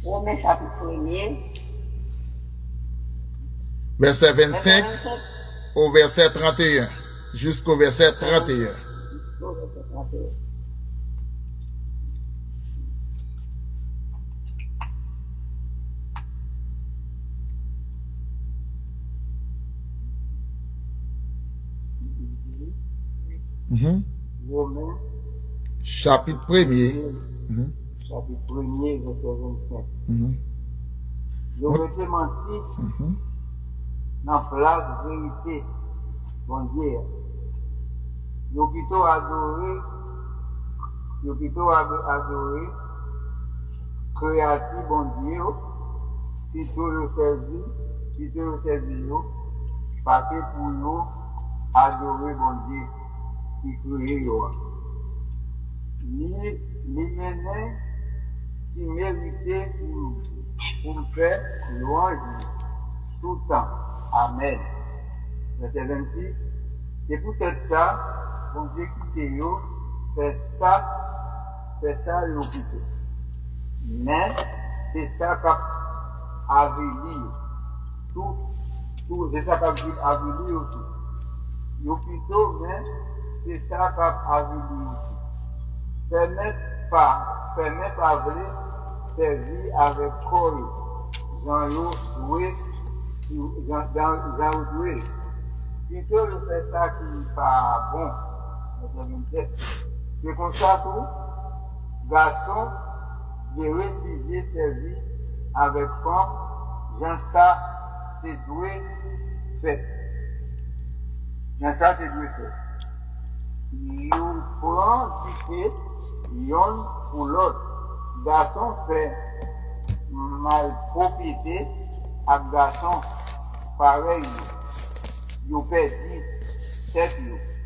Romains chapitre 1er. Verset 25 au verset 31. Jusqu'au verset 31. Romains, Chapitre 1er. chapitre 1er, verset 25. Yo été menti dans place vérité, bon Dieu. Yo plutôt adoré, créatif, bon Dieu, plutôt le servi, parce que pour nous, adorer, bon Dieu, qui crée yo. Ni mener qui méritait pour faire louange tout le temps. Amen. Verset 26. C'est peut-être ça, bon Dieu quitte yo, fait ça, yo quitte. Mais, c'est ça qu'a avéli, tout, c'est ça qu'a avéli aussi. Yo plutôt, mais, c'est ça qu'a avéli aussi. Permettre pas vrai, servir avec corps, dans l'eau doué, dans l'eau doué. Plutôt de faire ça qui n'est pas bon. C'est comme ça tout, garçon, de refuser servir avec femme, j'en ça, c'est doué fait. J'en ça, c'est doué fait. Il prend ticket, yon pour l'autre. Garçon fait malpropriété à garçon pareil. Yo perdu tête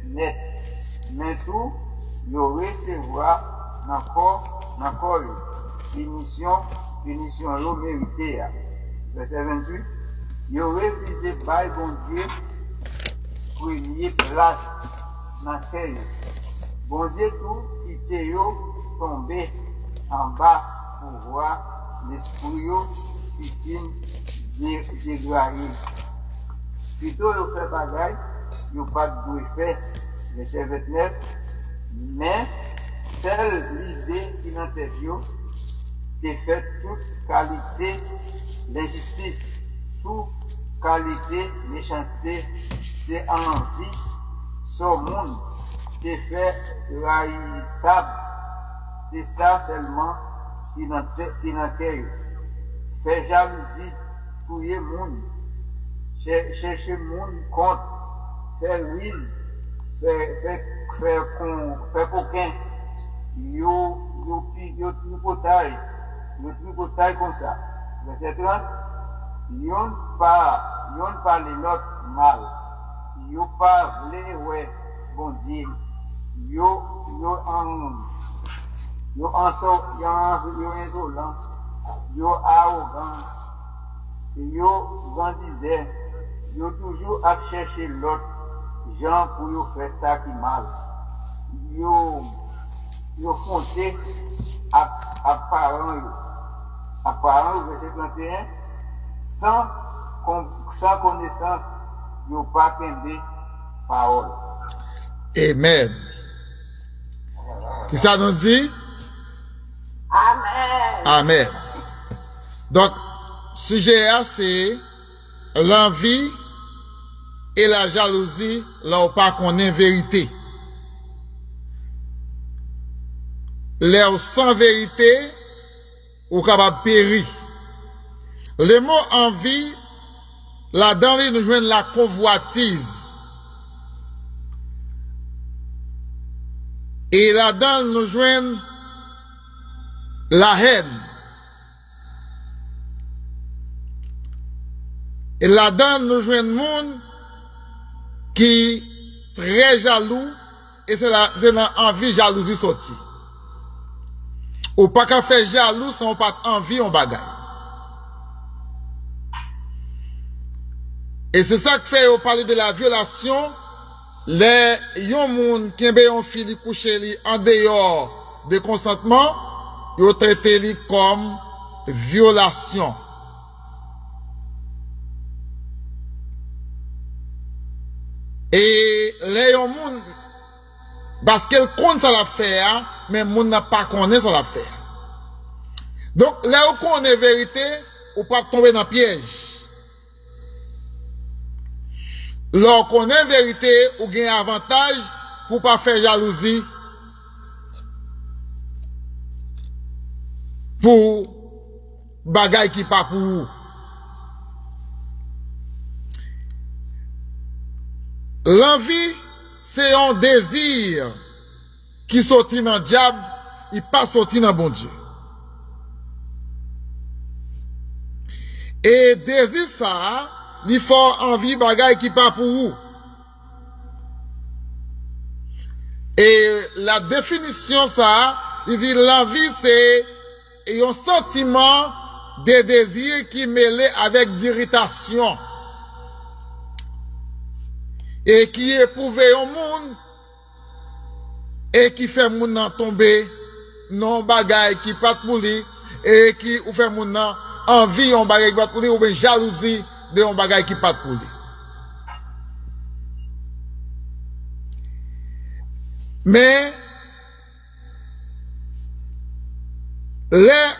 net. Mais tout, yo recevoir encore punition yo mérité. Verset 28, yo refusé par bon Dieu premier place dans terre. Bon Dieu tout quitté yo tombé en bas pour voir l'esprit yo qui dégradé. Plutôt yo fait bagaille, yo pas de faire. Verset 29, mais seule l'idée qui dans tête yo, c'est fait toute qualité d'injustice, toute qualité méchanceté, c'est envie, son monde, c'est fait haïssable. C'est ça seulement qui dans terre. Fait jalousie pour les monde, chercher monde contre, faire ruise, faire coquin, yo tripotaille comme ça. Verset 30, yon pas les l'autre mal, yo pas vle ouais bon Dieu, yo insolent, yo arrogant, yo grandisait, yo toujours à chercher l'autre gens pour yo faire ça qui mal, yo fonté à parents, verset 31, sans connaissance, yo pas qu'aimer parole. Amen. Qui ça nous dit? Amen. Amen. Donc, sujet c'est l'envie et la jalousie, là où pas qu'on est vérité. Là où sans vérité, ou capable périr. Le mot envie, là-dedans, nous joignent la convoitise. Et là-dedans, nous joignent la haine. Et là-dedans, nous joignent monde qui très jaloux, et c'est l'envie, jalousie sortie. Ou pas qu'à faire jaloux sans pas envie en bagaille. Et c'est ça que fait au parler de la violation, les yon moun qui yon fili couché li en dehors de consentement, yon traité li comme violation. Et les yon moun, parce qu'elle compte ça l'affaire, mais moun n'a pas connaît ça l'affaire. Donc, là où on est vérité, ou pas tomber dans le piège. Lorsqu'on est vérité, ou gagne avantage pour pas faire jalousie, pour bagay qui pas pour vous. L'envie, c'est un désir qui sortit dans le diable, il pas sorti dans bon Dieu. Et désir ça, il faut envie bagay qui pas pour vous. Et la définition ça, il dit l'envie c'est un sentiment de désir qui est mêlé avec d'irritation. Et qui éprouve au monde et qui fait moun nan tomber non bagay qui pas pour lui et qui ou fait moun nan envie on bagay qui pas pour lui ou bien jalousie de on bagay qui pas pour lui. Mais là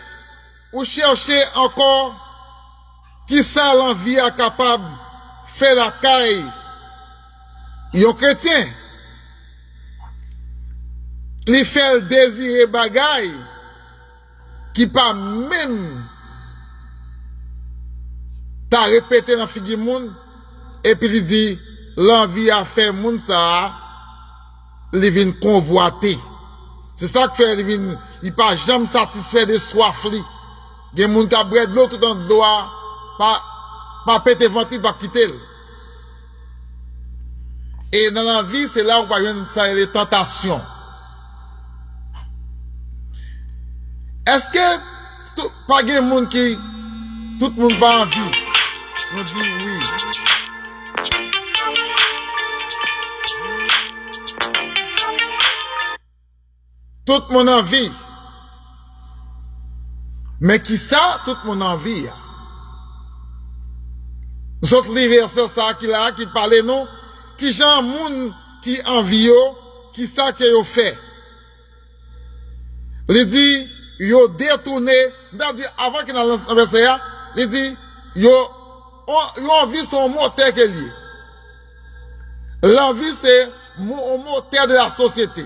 ou chercher encore qui ça l'envie est capable faire la caille. Yon chrétien, li fait désirer bagay qui pas même ta répété dans figi moun et puis il dit l'envie à faire moun ça li vin convoiter. C'est ça que fait il pas jamais satisfait de soif li. Gen moun ka bred l'eau tout en doit pas péter ventre pas quitter. Et dans la vie, c'est là où on va ça les tentations. Est-ce que pas de monde qui tout le monde pas envie? On dit oui. Tout le monde envie. Mais qui ça, tout le monde envie? Nous autres les versets ça qui là, qui parle nous, qui gens moun qui envie qui ça que yo fait. Il dit, yo détourné, avant qu'il lance le verset, il dit, yo envie son moteur que lié. L'envie c'est un moteur de la société.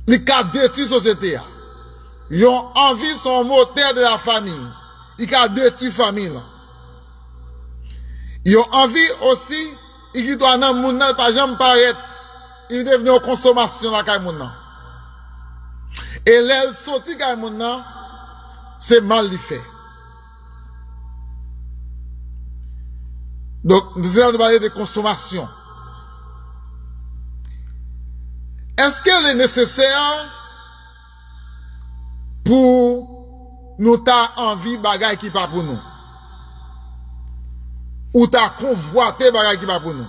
Il a détruit la société. Yo envie son moteur de la famille. Il a détruit la famille. Yo envie aussi, il doit nan moun nan pas jamais paraître. Il est devenu en consommation la kay moun nan. Et l'aile sorti kay moun nan, c'est mal li fait. Donc, nous allons parler de consommation. Est-ce qu'elle est nécessaire pour nous ta envie bagay qui pas pour nous? Ou ta convoité bagay qui pas pour nous?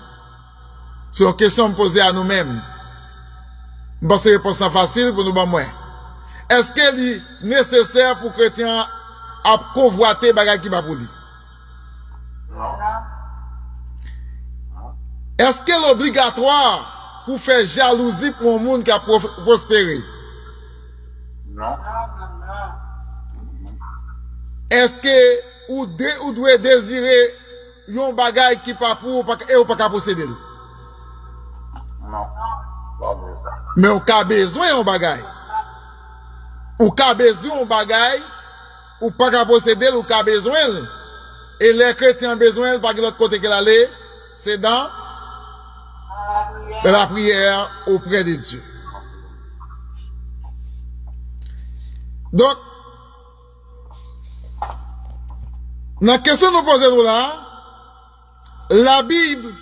C'est une question posée à nous-mêmes. Je pense que c'est réponse facile pour nous bon moins. Est-ce qu'elle est nécessaire pour chrétien à convoiter bagay qui pas pour lui? Est-ce qu'elle est obligatoire pour faire jalousie pour un monde qui a prospéré? Non. Est-ce que ou doit désirer un bagay qui pas pour et ou pas posséder? Non. Pas de ça. Mais on a besoin d'un bagay. Ou a besoin d'un bagay ou pas posséder ou a besoin. Et les chrétiens ont besoin par l'autre côté qu'elle allait, c'est dans la prière auprès de Dieu. Donc, la question que nous posons là, la Bible,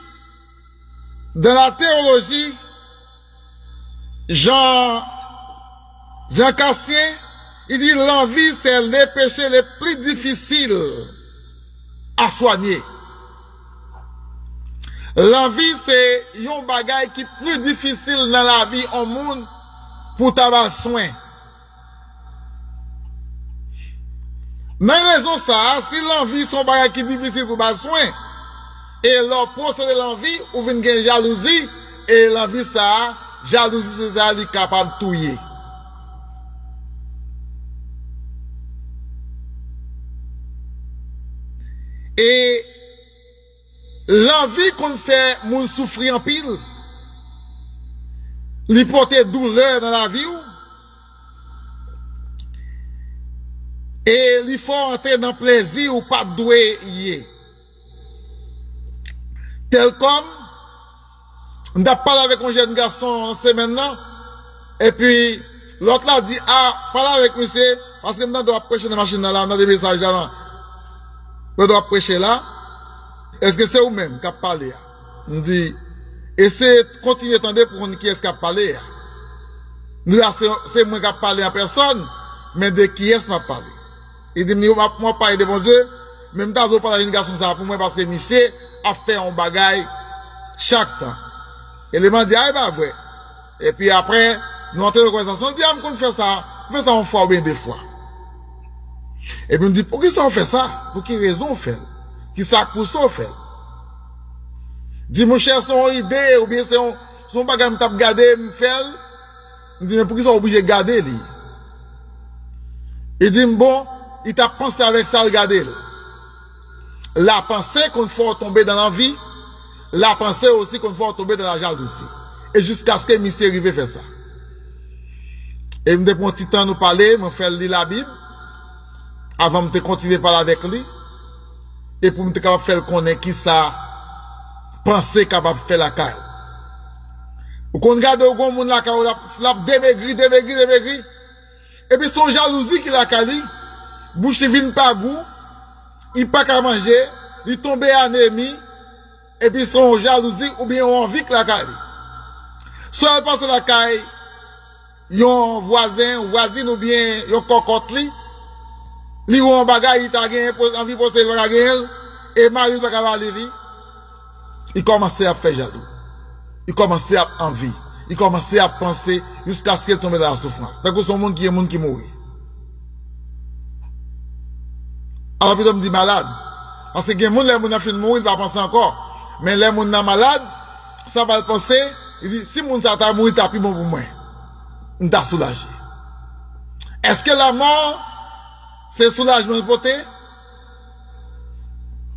dans la théologie, Jean Cassien, il dit l'envie c'est les péchés les plus difficiles à soigner. L'envie c'est un bagage qui est plus difficile dans la vie au monde pour t'avoir soin. Mais raison ça, si l'envie c'est un bagage qui est difficile pour t'avoir soin, et leur procéder l'envie, ou vient une jalousie, et l'envie ça, jalousie c'est ça, est capable de touiller. Et l'envie qu'on fait, moun souffrir en pile, lui porter douleur dans la vie, et lui faut entrer dans le plaisir ou pas doué y. Tel comme, on a parlé avec un jeune garçon en semaine là, et puis l'autre là dit, ah, parle avec monsieur, parce que maintenant doit prêcher dans la machine là, dans des messages là, on doit prêcher là. Est-ce que c'est vous-même qui a parlé? On dit, essayez de continuer à attendre pour qu'on qui est-ce qui a parlé. Nous, c'est moi qui a parlé en personne, mais de qui est-ce qui a parlé? Il dit, moi, parler de bon Dieu, même dans le parler d'une garçon, ça pour moi, parce que monsieur a fait un bagage chaque temps. Et les gens disent, ah, bah, vrai. Et puis après, nous entrons dans la conversation, on dit, ah, on fait ça une fois ou bien deux fois. Et puis on dit, pourquoi ça on fait ça? Pour quelle raison on fait? Qui ça pour ça on fait? Dis, mon cher, son idée, ou bien c'est son bagage me tape garder, me fait. On dit, mais pourquoi ça obligé de garder, lui? Il dit, bon, il t'a pensé avec ça, le garder. La pensée qu'on faut tomber dans la vie, la pensée aussi qu'on faut tomber dans la jalousie. Et jusqu'à ce que monsieur arrive faire ça. Et me prend un petit temps nous parler, me faire lire la Bible, avant de continuer à parler avec lui, et pour me capable faire connaître qui ça, penser capable de faire la caille. Ou qu'on regarde au grand monde la caille, la démaigri, et puis son jalousie qui la caille, bouche vine pas goût, il pas qu'à manger, il tombe anémie, et puis son jalousie ou bien envie que la caille. Soit elle passe la caille, yon voisin, voisine ou bien yon cocotte li ou un bagay, il t'a gagné, envie de poser le bagay, et Marie va cavaler li, il commençait à faire jaloux. Il commençait à envie. Il commençait à penser jusqu'à ce qu'il tombe dans la souffrance. Donc, c'est un monde qui est monde qui mourit. Alors, puis, on me dit malade. Parce que les gens qui ont fait mourir, ils ne vont pas penser encore. Mais les gens qui sont malades, ça va le penser. Il dit, si mon ça t'a mouru, t'as plus bon pour moi. On t'a soulagé. Est-ce que la mort, c'est soulagement hypothé?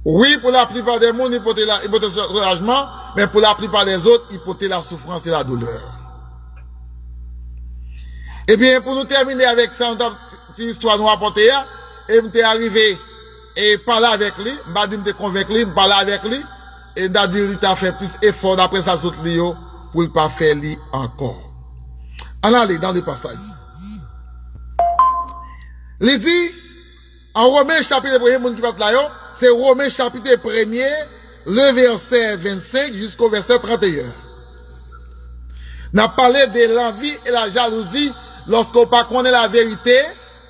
Oui, pour la plupart des gens, il peut être soulagement, mais pour la plupart des autres, il peut être la souffrance et la douleur. Eh bien, pour nous terminer avec ça, une histoire nous apporter, et m'était arrivé, et parler avec lui, m'a dit, m'était convaincu lui, parler avec lui, et m'a dit, il t'a fait plus effort d'après ça, saute lui, pour ne pas faire lui encore. On allait dans le passage. Il dit, en Romains chapitre 1, c'est Romains chapitre 1, le verset 25 jusqu'au verset 31. On a parlé de l'envie et la jalousie lorsqu'on ne connaît pas la vérité,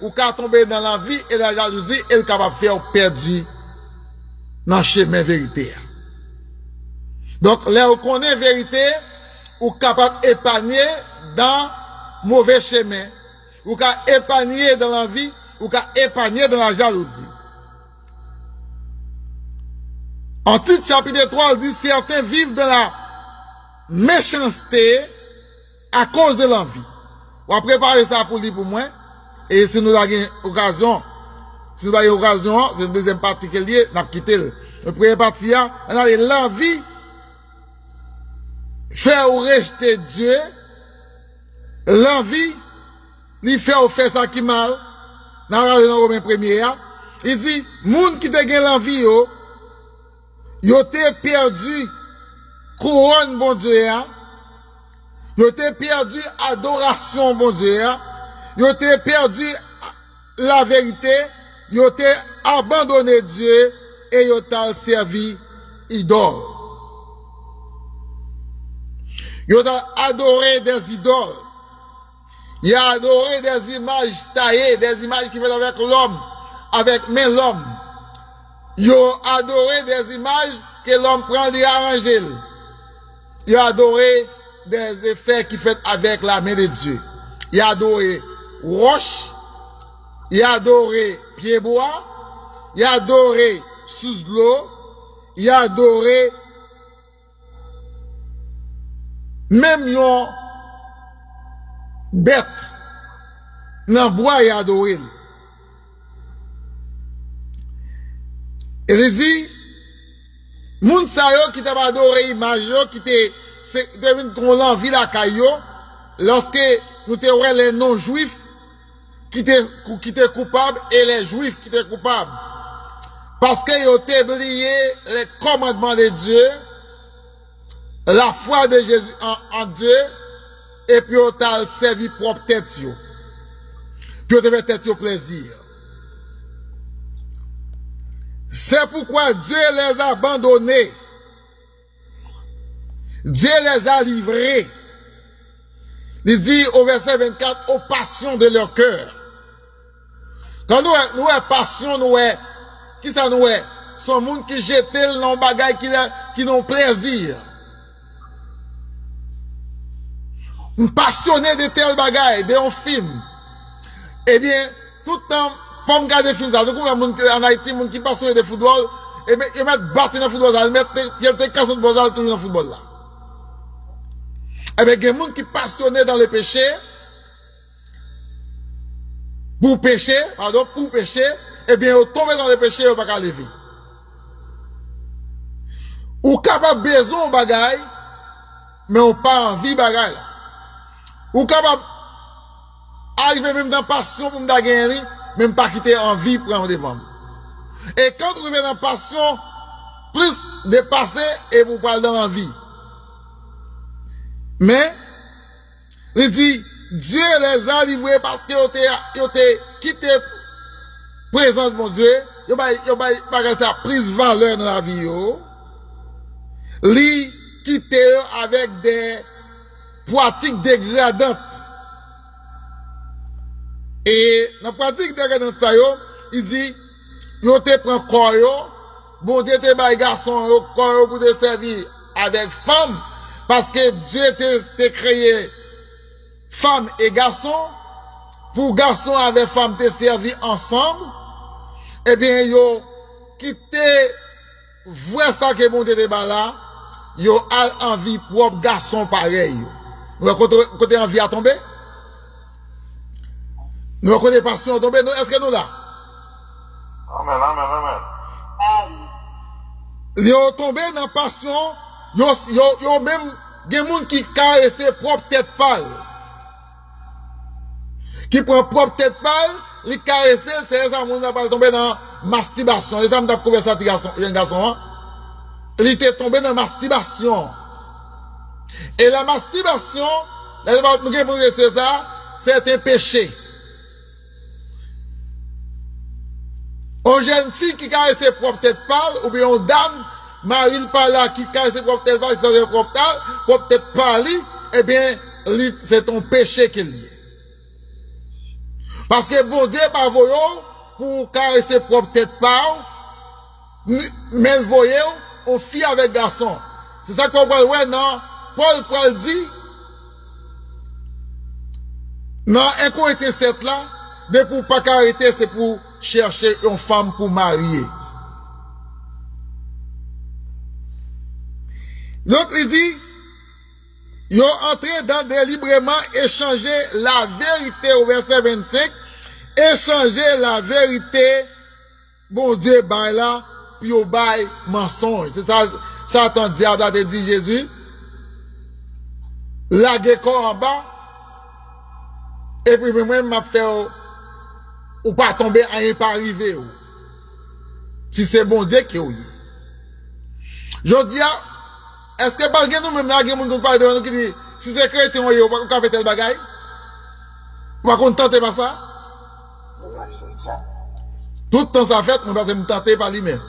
ou qu'à tomber dans l'envie et la jalousie, elle est capable de faire perdre dans le chemin vérité. Donc, là, on connaît la vérité, ou capable d'épargner dans mauvais chemin, ou capable d'épargner dans l'envie, ou capable d'épargner dans la jalousie. En titre chapitre 3, il dit, certains vivent dans la méchanceté à cause de l'envie. On va préparer ça pour lui, pour moi. Et si nous avons occasion, si nous avons occasion, c'est une deuxième partie qui est liée, nous avons quitté la première partie, on a l'envie, faire ou rejeter Dieu, l'envie, lui faire ou faire ça qui mal, dans Romains 1, il dit, moun qui te gagne l'envie, yo te perdu couronne bon Dieu, yo te perdu adoration bon Dieu, yo te perdu la vérité, yo te abandonné Dieu et yo t'a servi idole. Yo t'a adoré des idoles. Il a adoré des images taillées, des images qui font avec l'homme, avec main l'homme. Yo adoré des images que l'homme prend et arrange. Il a adoré des effets qui fait avec la main de Dieu. Il a adoré roche, il a adoré pied bois, il a adoré sous l'eau, il a adoré même yon bête dans bois, il a adoré. Et il dit, moun sa yo qui t'a adoré image yo, qui te devine qu'on l'envie la caillou, lorsque nous te oué les non-juifs qui étaient coupables et les juifs qui étaient coupables. Parce qu'ils ont oublié les commandements de Dieu, la foi de Jésus en Dieu, et puis ils ont servi propre tête yo. Puis ils ont fait tête yo plaisir. C'est pourquoi Dieu les a abandonnés. Dieu les a livrés. Il dit au verset 24, aux passions de leur cœur. Quand nous avons passion, nous avons, qui ça nous est? Son monde qui jette dans bagay qui n'ont plaisir. Passionné de tel bagay, de un film. Eh bien, tout le temps, faut me garder film ça. Donc, en Haïti, moun qui passionné de football, et ils mettent battre dans le football, ils mettent casse de bozal tout dans le football là. Eh bien, il y a des gens qui sont passionnés dans le péché, pour pécher, eh bien, ils tombent dans le péché, ils ne peuvent pas lever. Ou capable besoin de bagay, mais on pas envie de bagay là. Ou capable arriver même dans la passion pour me gagner, même pas quitter envie pour en devant. Et quand vous arrivez dans la passion, plus dépasser et vous parlez dans l'envie. Mais, il dit, Dieu les a livrés parce qu'ils ont quitté la présence de mon Dieu. Ils n'ont pas prise valeur dans la vie. Ils quitté avec des pratiques dégradantes. Et dans la pratique de ça, il dit, yo te prend corps yo, bon Dieu te bail garçon yo, corps pour te servir avec femme, parce que Dieu te créé femme et garçon, pour garçon avec femme te servi ensemble, eh bien yo, qui te voit ça que bon Dieu te bail là, yo a envie propre garçon pareil. Nous côté envie à tomber? Nous côté passion à tomber, est-ce que nous là? Amen, amen, amen. Yo tombé dans passion, yo même des gens qui caressent propre tête pâle. Qui prend propre tête pâle, li caresser, c'est ça moun n'a pas tombé dans masturbation. Et ça m'a trouvé ça jeune garçon. Il était tombé dans masturbation. Et la masturbation, c'est un péché. Une jeune fille qui caresse ses propres têtes pâles, ou bien une dame, marie par là, qui caresse ses propres têtes pâles, qui caresse ses propres têtes pâles, eh bien, c'est un péché qu'il y a. Parce que bon Dieu, pas voyou, pour caresser ses propres têtes pâles, mais le voyou, on fille avec garçon. C'est ça qu'on voit, ouais, non, Paul dit, non, 1 Corinthiens 7 là, de pour pas cariter, c'est pour chercher une femme pour marier. Donc, il dit, ils ont entré dans délibérément échanger la vérité au verset 25, échanger la vérité, bon Dieu, bail là, puis au bail mensonge. C'est ça, Satan diable a dit Jésus, la corps en bas, et puis moi-même m'a fait, ou pas tomber, rien pas arriver. Si c'est bon Dieu qui est. Je dis, est-ce que par exemple, nous-mêmes, là, nous parlons de nous qui dit, si c'est chrétien, on va faire tel bagaille? On va contenter par ça? Tout le temps, ça fait, on va se tenter par lui-même.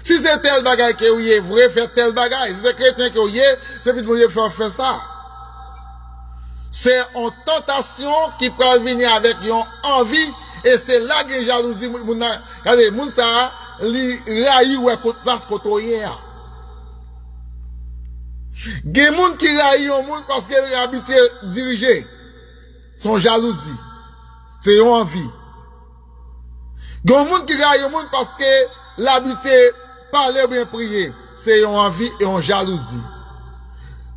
Si c'est tel bagaille qui est vrai, faire tel bagaille. Si c'est chrétien qui est, c'est plus de faire ça. C'est une tentation qui peut venir avec une envie, et c'est là que la jalousie, regardez, moun ça, li raï ou écoute place kotoye a. Gen moun qui raï yon moun parce qu'elle est habitué à diriger. Son jalousie. C'est une envie. Gen moun qui raï yon moun parce que l'habitué parler ou bien prier. C'est une envie et une jalousie.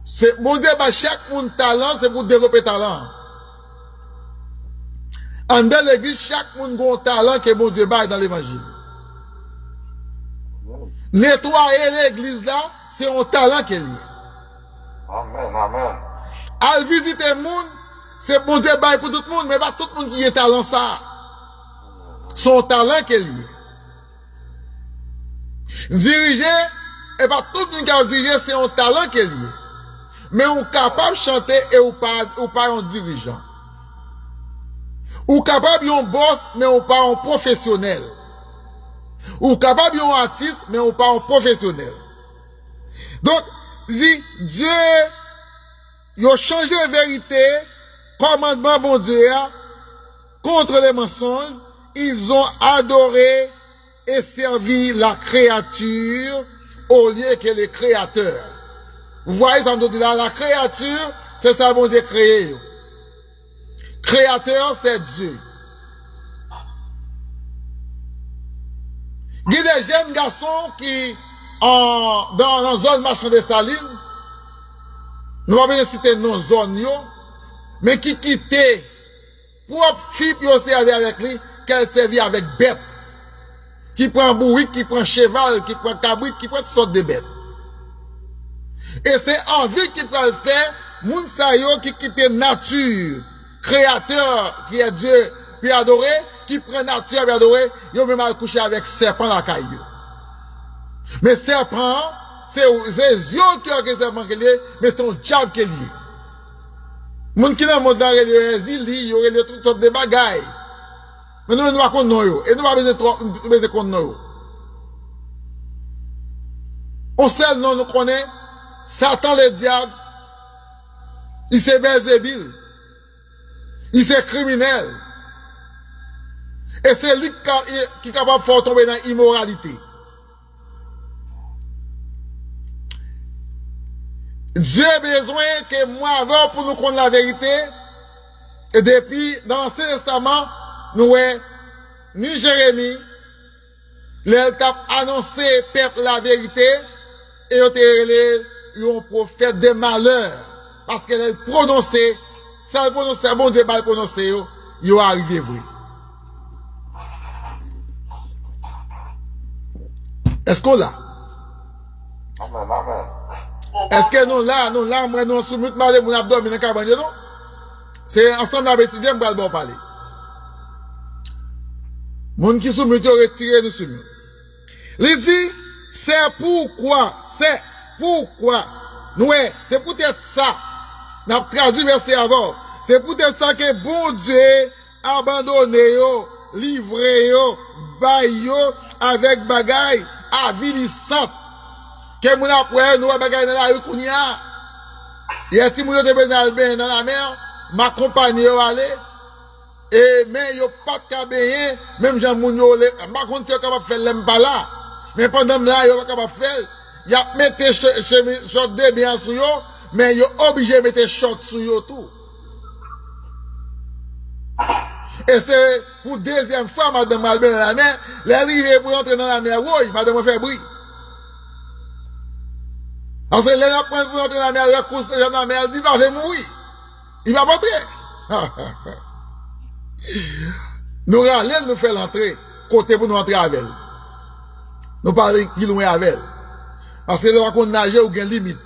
C'est, mon Dieu, bah, chaque moun talent, c'est pour développer talent. En dans l'église, chaque monde a un talent que mon Dieu baille dans l'évangile. Nettoyer l'église là, c'est un talent qu'il y a. Amen, amen. Al visiter le monde, c'est mon Dieu baille pour tout le monde, mais pas tout le monde qui a talent ça. Son talent qu'il y a. Diriger, et pas tout le monde qui a dirigé, c'est un talent qu'il y a. Mais on est capable de chanter et ou pas un dirigeant. Ou capable yon boss, mais on pas un professionnel. Ou capable yon artiste, mais on pas un professionnel. Donc, dit, Dieu, yon changé la vérité, commandement bon Dieu, contre les mensonges, ils ont adoré et servi la créature au lieu que les créateurs. Vous voyez, ça me dit là, la créature, c'est ça bon Dieu créé. Créateur, c'est Dieu. Il y a des jeunes garçons qui, dans la zone marchande de Saline, nous avons cité nos zones, mais qui quittaient propre fille pour servir avec lui, qu'elle servit avec bête. Qui prend bourrique, qui prend cheval, qui prend cabrit, qui prend toutes sortes de bêtes. Et c'est envie qui peut le faire, moun sa yo qui quitte nature, créateur qui est Dieu, puis adoré, qui prend nature puis adoré, yo même mal coucher avec serpent la caille. Mais serpent, c'est yeux qui ont que serpent qui est, mais c'est un diable qui est lié. Moun qui dans le monde dans l'hérésie, il y a toutes sortes de bagailles. Mais nous, nous avons non yo, et nous avons besoin de compte non. On sait non, nous connaît, Satan le diable, il c'est Belzébuth, il c'est criminel, Et c'est lui qui est capable de faire tomber dans l'immoralité. Dieu a besoin que moi avant pour nous connaître la vérité. Et depuis, dans l'Ancien Testament, nous voyons ni Jérémie, il a annoncé peuple la vérité, et il a un prophète des malheurs. Parce qu'elle a prononcé, ça prononcé, bon Dieu va prononcer, il est arrivé vrai. Est-ce qu'on l'a? Amen, amen. Est-ce que nous là, moi, nous sommes mal mon abdomen dans le cabane, non? C'est ensemble avec étudiants, nous allons parler. Moun qui soumis, retiré nous soumis. Il dit, c'est pourquoi, nous, c'est peut-être ça, n'a traduit verset avant, c'est peut-être ça que bon Dieu abandonné yo, livré yo, bay yo, avec bagaille, avilissante. Que moun après, nous, bagaille dans la rue, qu'on y a. Il y a ti moun de ben dans la mer, m'accompagne yo aller, et mais yo pas kabeye, même Jean moun yo, ma konti yo capable faire l'aime pas là. Mais pendant là, yo pas capable faire. Y a mette short de bien sur yo, mais yo obligé mettre short sur yo tout. Et c'est pour deuxième fois, madame Albert dans la mer, l'arrivée pour entrer dans la mer, oui, madame fait bruit. Parce que les apprend pour entrer dans la mer, le course dans la mer, il va mourir. Il va rentrer. Nous râlons, nous faisons l'entrée, côté pour nous entrer avec elle. Nous parlons qui loin avec elle. Parce que là, on nager ou gain limite.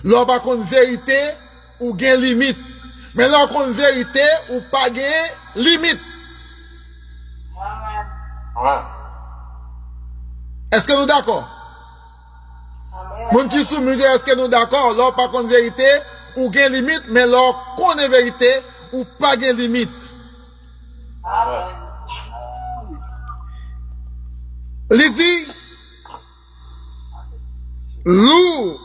Là, par contre, vérité ou gain limite. Mais là, on vérité ou pas gain limite. Amen. Est-ce que nous d'accord? Moun qui soumis, est-ce que nous d'accord? Là, par contre, vérité ou gain limite, mais là, qu'on est vérité ou pas gain limite. Amen. Il dit, loue,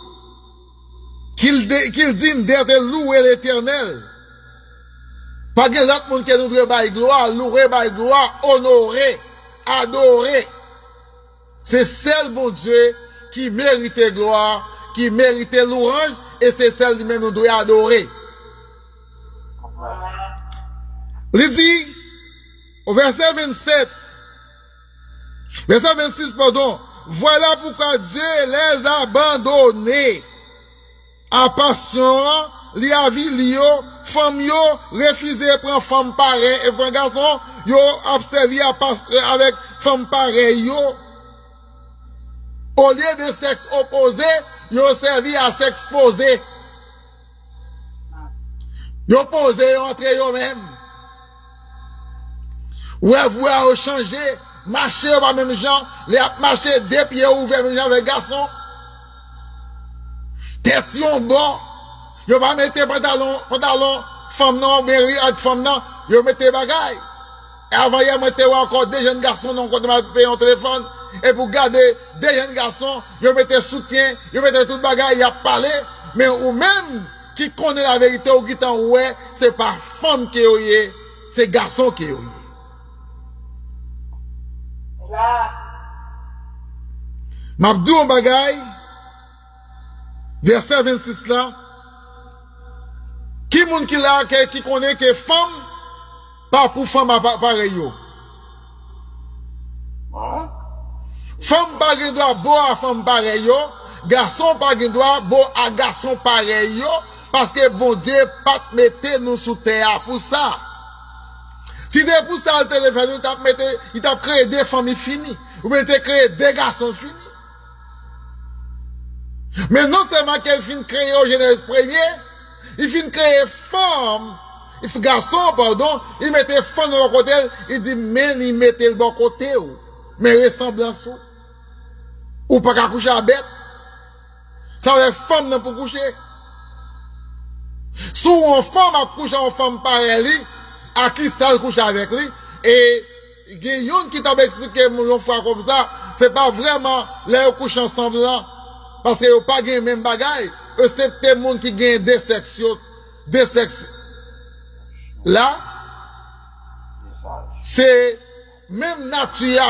qu'il dit d'être louer l'éternel. Pas que l'autre monde qui nous doit bailler gloire, louer bailler gloire, honorer, adorer. C'est celle, bon Dieu, qui mérite gloire, qui mérite louange, et c'est celle qui nous doit adorer. Il dit, au verset 27, verset 26, pardon, voilà pourquoi Dieu les a abandonnés à passion, li avili yo, femme yo, refusé prendre femme pareille, et pour garçon, yo observé avec femme pareille yo. Au lieu de sexe opposé, yo servi à s'exposer. Yo posé entre yo même. Ouais, vous avez changé, marcher pas même gens, les marcher deux pieds ouverts même gens avec garçon. Tête yon bon, yo pas mettre pantalon, femme non, mairie, femme non, yo mettez bagaille. Et avant hier, mettez encore des jeunes garçons, non, quand on paye un téléphone, et pour garder des jeunes garçons, yo mettez soutien, yo mettez tout bagaille, y a parlé, mais ou même, qui connaît la vérité ou qui t'en ouais, c'est pas femme qui est, c'est garçon qui est. Hélas. M'abdou en bagaille, verset 26 là, qui moun qui là, qui connaît que femme, pas pour femme pareil yo. Femme pas qui doit beau à femme pareil yo, garçon pas qui doit beau à garçon pareil yo, parce que bon Dieu pas mettre nous sous terre pour ça. Si c'est pour ça le téléphone, il t'a créé des familles finies, ou bien il t'a créé des garçons finis. Mais non seulement qu'elle finit créer au Genèse premier, il finit créer femme, il fait garçon, pardon, il mettait femme de bon côté, il dit, mais il mettait le bon côté, mais ressemblance, ou pas qu'à coucher à bête. Ça va être femme non pour coucher. Si on femme a couché en femme pareille, à qui ça le couche avec lui, et il y a un qui t'a expliqué une fois comme ça, c'est pas vraiment les couches ensemble là, parce qu'ils n'ont pas gagné même bagaille, c'est des gens qui gagnent des sexes là, c'est même nature,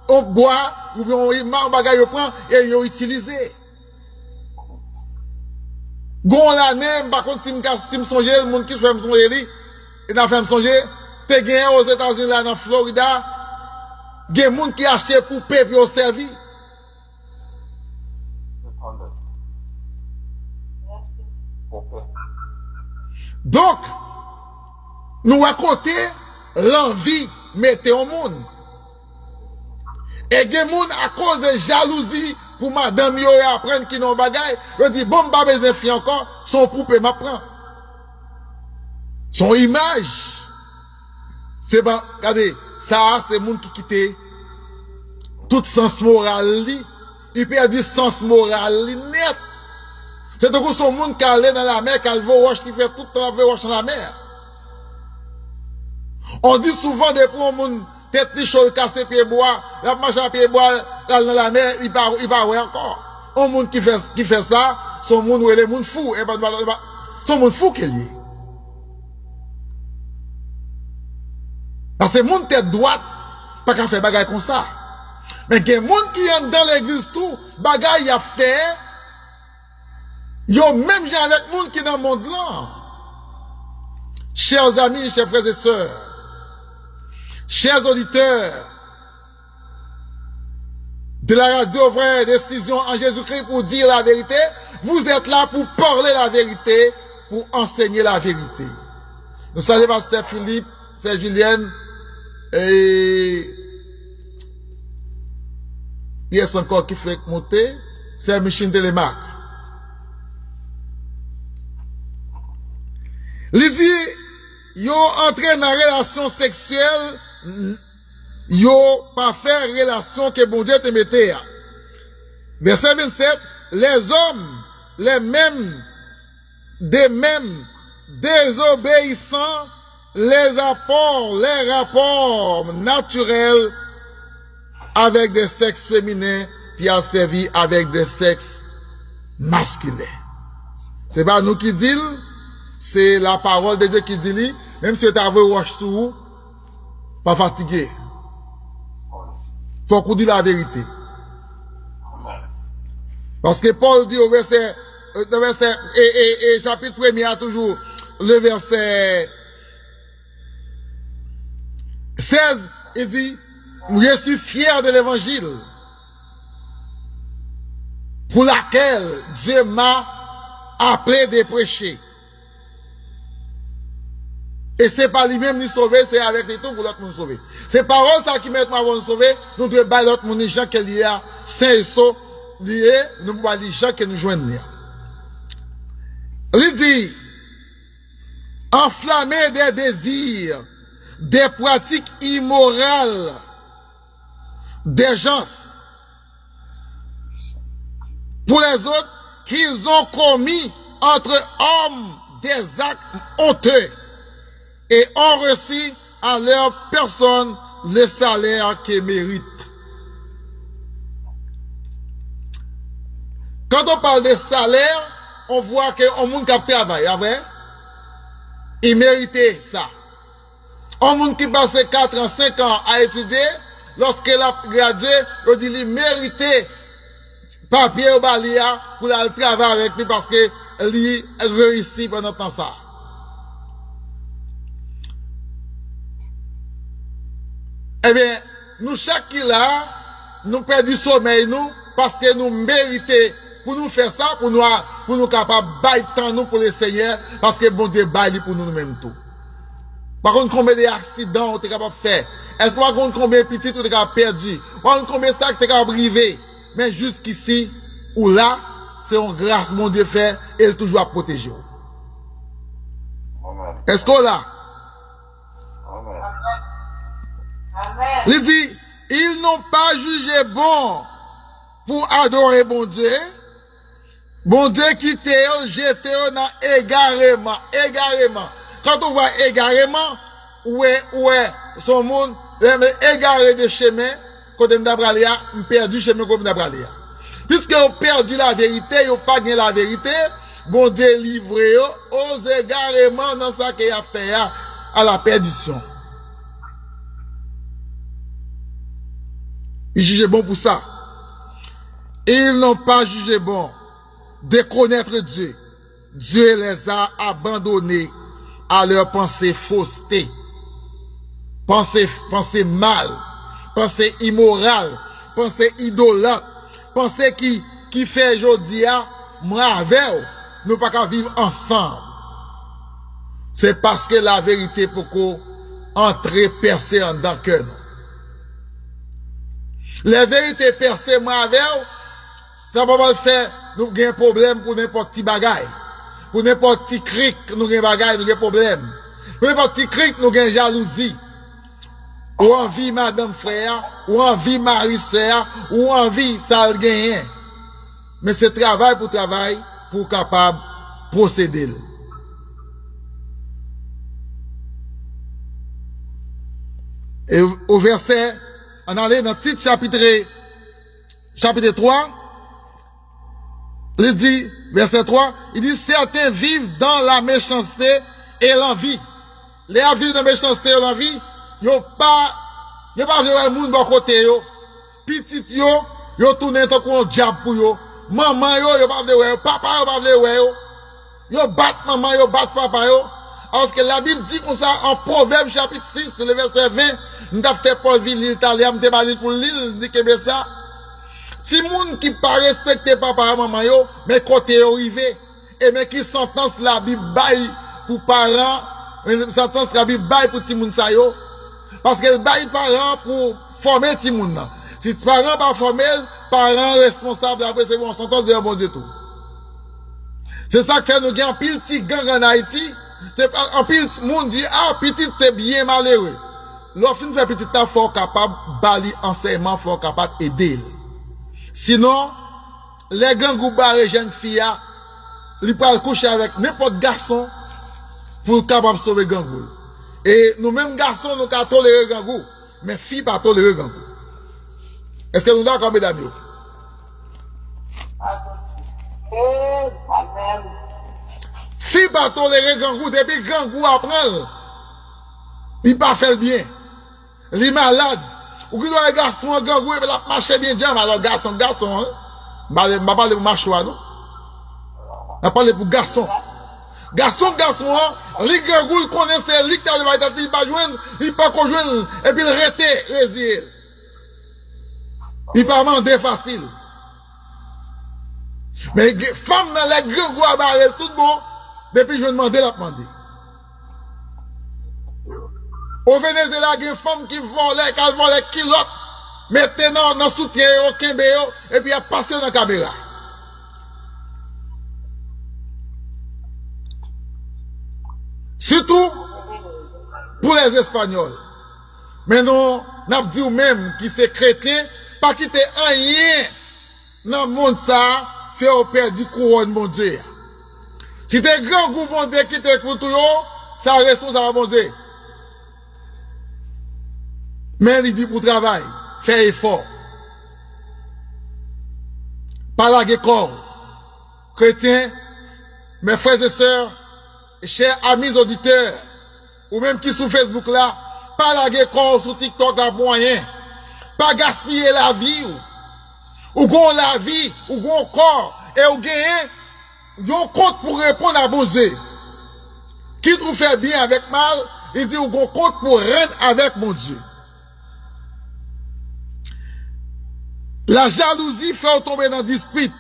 on boit, ou bien on marre bagay, on prend, et on utilise. Gon l'année, par contre, si me songe, le monde qui fait me songer, et n'a fait me songer, te gagné aux États-Unis, là, dans Florida, gen moun qui achète pour payer pour au servi. Donc, nous à côté, l'envie mettez au monde. Et gen moun à cause de jalousie, pour madame yo apprendre qui n'ont bagay, je dis bon pas besoin fi encore, son poupée m'apprend. Son image. C'est bon, regardez, ça c'est moun qui quitte tout sens moral li, il perd du sens moral li net. C'est donc son monde qui allait dans la mer, qui veut wash, qui fait tout le temps wash dans la mer. On dit souvent des pour un monde tête li chaud cassé pied bois, la marche à pied bois dans la mer, il va ouais encore. Un monde qui fait ça, son monde ou les monde fou, et son monde fou qu'il est. Parce que monde tête droite, pas qu'à faire bagay comme ça. Mais il y a des gens qui entrent dans l'église tout, bagay a fait, yo même gens avec monde qui dans le monde là. Chers amis, chers frères et sœurs, chers auditeurs de la radio Vraie Décision en Jésus-Christ pour dire la vérité, vous êtes là pour parler la vérité, pour enseigner la vérité. Nous saluons Pasteur Philippe, Sœur Julienne, et il y a encore qui fait monter, c'est Michel Télémac. Il dit, yo entré dans relation sexuelle, yo pas faire relation que bon Dieu te mettait. Verset 27, les hommes, les mêmes, des mêmes, désobéissants, les rapports naturels avec des sexes féminins, puis a servi avec des sexes masculins. C'est pas nous qui dit, c'est la parole de Dieu qui dit, même si tu as vu wash sous, pas fatigué. Faut qu'on dise la vérité. Parce que Paul dit au verset, et chapitre 1er toujours, le verset 16, il dit, je suis fier de l'évangile pour laquelle Dieu m'a appelé de prêcher. Et c'est pas lui-même nous sauver, c'est avec les tout pour l'autre nous sauver. C'est parole ça qui met nous sauver, nous devons bailler l'autre monde, les gens qui lié à saint et sot, lié, nous devons les gens qui nous joignent. Il dit, enflammer des désirs, des pratiques immorales, des gens, pour les autres, qu'ils ont commis entre hommes des actes honteux et ont reçu à leur personne le salaire qu'ils méritent. Quand on parle de salaire, on voit qu'on monde qui travaille, vrai? Il méritait ça. Un monde qui passe 4 ans, 5 ans à étudier, lorsqu'il a gradué, on dit qu'il méritait papier au balia pour aller travailler avec lui parce que lui réussit pendant temps ça. Eh bien, nous chaque qui là, nous perdons du sommeil nous parce que nous méritons pour nous faire ça, pour nous capables de bailler temps nous pour le Seigneur parce que bon Dieu baille pour nous-mêmes tout. Par contre, combien d'accidents on est capable de faire? Est-ce qu'on va combien de petits on est capable de perdre? On combien de ça que tu es capable de briver? Mais jusqu'ici, ou là, c'est une grâce, mon Dieu fait, et il toujours à protéger. Est-ce qu'on là? Amen. Il dit, ils n'ont pas jugé bon pour adorer bon Dieu. Bon Dieu qui t'a jeté dans égarement, égarement. Quand on voit égarement, ouais, son monde, égaré de chemin, côté d'Abralia, on perdu chemin comme d'Abralia. Puisque on perdu la vérité, on pas gagné la vérité, bon Dieu livré aux égarements dans ça qu'il a fait à la perdition. Ils jugeaient bon pour ça. Ils n'ont pas jugé bon de connaître Dieu. Dieu les a abandonnés à leur pensée fausseté. Pensée mal, pensée immorale, pensée idolâtre, pensée qui fait aujourd'hui, moi avec nous pas qu'à vivre ensemble. C'est parce que la vérité pour qu'on entre percer en dans cœur. Les vérités percées moi avec ça va pas le faire, nous avons un problème pour n'importe qui bagaille. Pour n'importe qui cric, nous avons bagaille, nous avons problème. Pour n'importe qui cric, nous avons jalousie. Ou envie madame frère, ou envie mari sœur, ou envie ça le gagne. Mais c'est travail pour capable procéder. Et au verset, on allait dans le titre chapitre 3, il dit, verset 3, il dit, certains vivent dans la méchanceté et l'envie. Les vivent dans la méchanceté et l'envie, yo pas voir moun bon côté yo. Petit yo tourne tant qu'on diable pour yo. Maman yo pas voir, papa yo pas voir yo. Yo bat maman, yo bat papa yo. Parce que la Bible dit comme ça en Proverbe chapitre 6, le verset 20, nous avons fait Paul Ville italien, nous avons pour l'île, dit que ça. Si moun qui pas respecter papa et maman yo, mais côté yo rivé, et mais qui sentence la Bible bail pour parents, sentence la Bible bail pour ti moun sa yo, parce que bail parents pour former ti moun nan. Si parents pas formés, parents responsables après c'est bon sentence de bon Dieu tout. C'est ça que fait nous gagne pile ti gang en Haïti, c'est en pile moun dit petit c'est bien malheureux. Lorsqu'on fait petit temps fort capable bali enseignement fort capable aider. Sinon, les gangou barré jeunes filles, ils peuvent coucher avec n'importe garçon pour capable sauver gangou. Et nous-mêmes garçons, nous pouvons tolérer gangou, mais filles pas tolérer gangou. Est-ce que nous d'accord, mesdames? Filles pas tolérer gangou, depuis gangou apprend, il pas fait le bien. Il est malade. Ou qui doit les garçons en gangou et la marcher bien jam alors garçon hein. M'a parler pour marchois non. M'a parler pour garçon. Garçon hein, les gangou ils connaissent les qui il pas joindre, il pas joindre et puis il rester résier. Il pas demander facile. Mais femme dans les gangou à barrer tout bon depuis je demander la demander. Au Venezuela, il y a une femme qui vole kilotes, mettez dans le soutien, au Kembéo, et puis elle passe dans la caméra. Surtout pour les Espagnols. Mais nous, nous avons dit même qui c'est chrétien, pas quitter rien dans le monde ça, fait au père du couronne mon Dieu. Si t'es grand goût mon Dieu qui te pour tout, ça reste ça mon Dieu. Mais il dit pour travail, faire effort. Pas la corps. Chrétiens, mes frères et sœurs, chers amis auditeurs, ou même qui sur Facebook là, pas la corps sur TikTok là pour rien. Pas gaspiller la vie, ou gon la vie, ou gon corps, et ou gagner, yon compte pour répondre à bon Dieu. Qui nous fait bien avec mal, il dit ou gon compte pour rendre avec mon Dieu. La jalousie fait tomber dans dispute.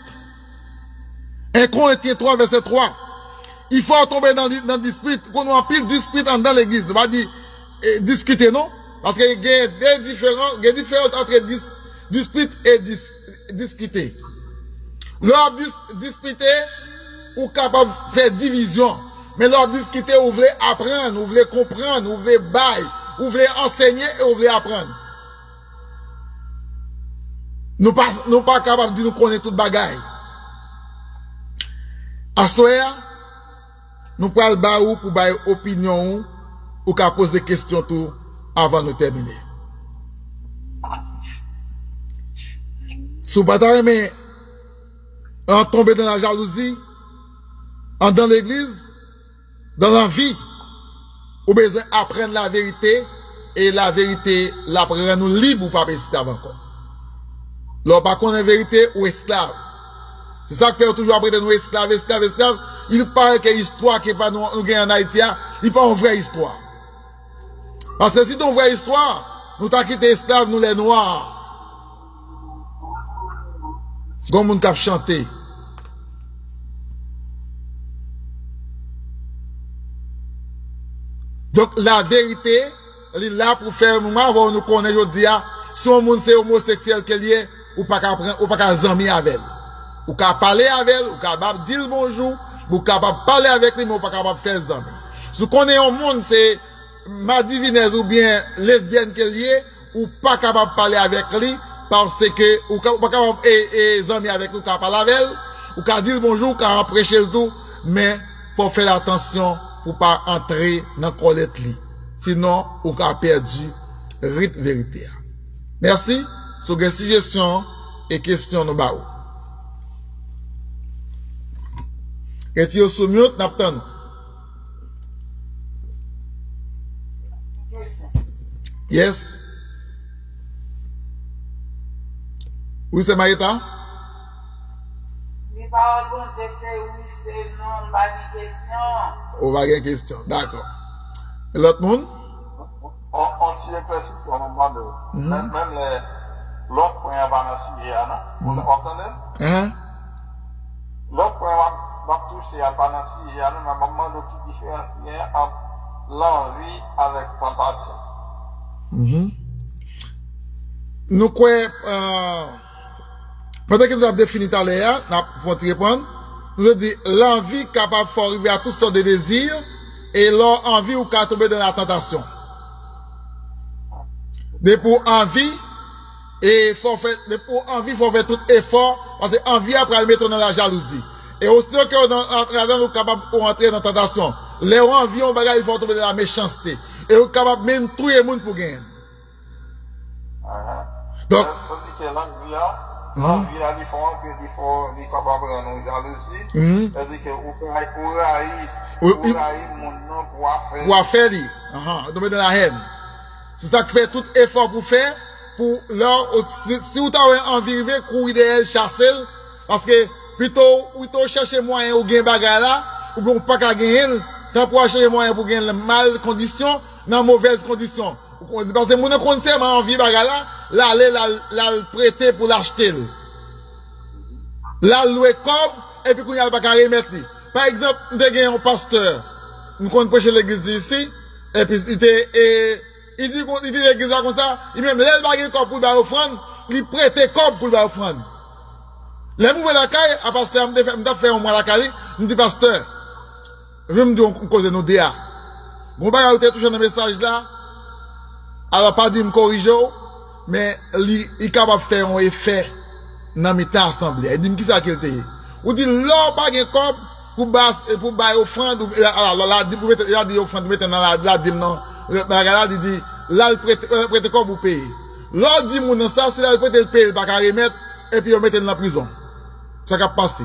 1 Corinthiens 3, verset 3. Il faut tomber dans dispute. Qu'on a pile dispute dans l'église. On va dire, discuter, non? Parce qu'il y a des différences entre dispute et discuter. Lors discuter, ou capable de faire division. Mais lors discuter, vous voulez apprendre, vous voulez comprendre, vous voulez bailler, vous voulez enseigner et vous voulez apprendre. Nous pas capables de nous connaître toute bagaille. À soir, nous prenons le baou pour bailler opinion ou qu'à poser des questions tout avant de terminer. Si vous ne mais en tomber dans la jalousie, dans l'église, dans la vie, vous avez besoin d'apprendre la vérité et la vérité, l'apprendre nous libre ou pas péciter avant encore. L'on pas connaît vérité ou esclave. C'est ça que fait toujours après de nous esclaves. Il paraît que l'histoire qui est pas nous gagnons en Haïti, il pas une vraie histoire. Parce que si c'est une vraie histoire, nous t'as quitté esclaves, nous les noirs. Comme on cap chanté. Donc la vérité, elle est là pour faire un moment où nous connaissons aujourd'hui, si on monde c'est homosexuel qu'elle est, ou pas qu'à zami avec elle. Ou qu'à parler avec elle, ou qu'à dire bonjour, ou qu'à parler avec lui, mais ou pas capable faire zami. Si on connaît un monde c'est ma divinesse ou bien lesbienne qu'elle est, ou pas capable de parler avec lui, parce que, ou pas capable de zami avec lui, ou qu'à parler avec elle, ou qu'à dire bonjour, ou qu'à prêcher le tout, mais faut faire attention pour pas entrer dans le colette li. Sinon, on a perdu rite vérité. Merci. Sur les suggestions et questions nous bao. Et si vous sous mute, n'attendons. Yes. Oui, c'est Marita? On va avoir une question. D'accord. Et l'autre monde? On tire presque pour un moment de. Même l'autre point à Banassi, on entend? L'autre point va toucher à Banassi, mais à un moment qui différencie entre l'envie avec tentation. Nous quoi, peut-être que nous avons défini tout à l'heure, nous faut répondre. Nous avons dit l'envie capable de arriver à toutes sortes de désirs et l'envie ou qu'à tomber dans la tentation. De pour envie, et faut faire, de pour envie, faut faire tout effort, parce que envie après le mettre dans la jalousie. Et aussi que nous sommes capables d'entrer dans la tentation. Les envies, on va faut tomber dans la méchanceté. Et on est capable même de tout le monde pour gagner. Donc, l'envie, il faut entrer, il faut capable de prendre une jalousie. C'est-à-dire que vous pour faire, tomber dans la haine. C'est ça qui fait tout effort pour faire, pour leur, si vous avez envie de courir derrière, chasser, parce que plutôt chercher moyen ou gagner bagarre là, ou bien pas qu'à gagner, tant pour chercher moyen pour gagner mal conditions, dans mauvaise conditions. Parce que mon conseil m'a envie bagarre là, là, prêter pour l'acheter. Là, louer comme, et puis qu'on y a pas qu'à remettre. Par exemple, nous avons un pasteur, nous connaissons prêcher l'église d'ici, et puis il dit l'église comme ça, il même l'aile baguette comme pour le offrande, il prête comme pour le offrande. Les mouvements de la caille, à pasteur, m'a fait un mois la caille, me dit pasteur, je me dis on cause de nos DA. Bon, bah, il toujours un message là, alors pas dire me corriger, mais il est capable de faire un effet dans mes temps assemblée. Il dit qui ça qu'il était. Ou dit l'or pas gain comme pour bailler offrande, alors là, il a dit offrande, mettre dans la dîme non. Là, il dit, là, il prête comme pour payer. L'autre dit, mon ça, c'est là, il prête le payer, il va remettre, et puis il met dans la prison. Ça va passer.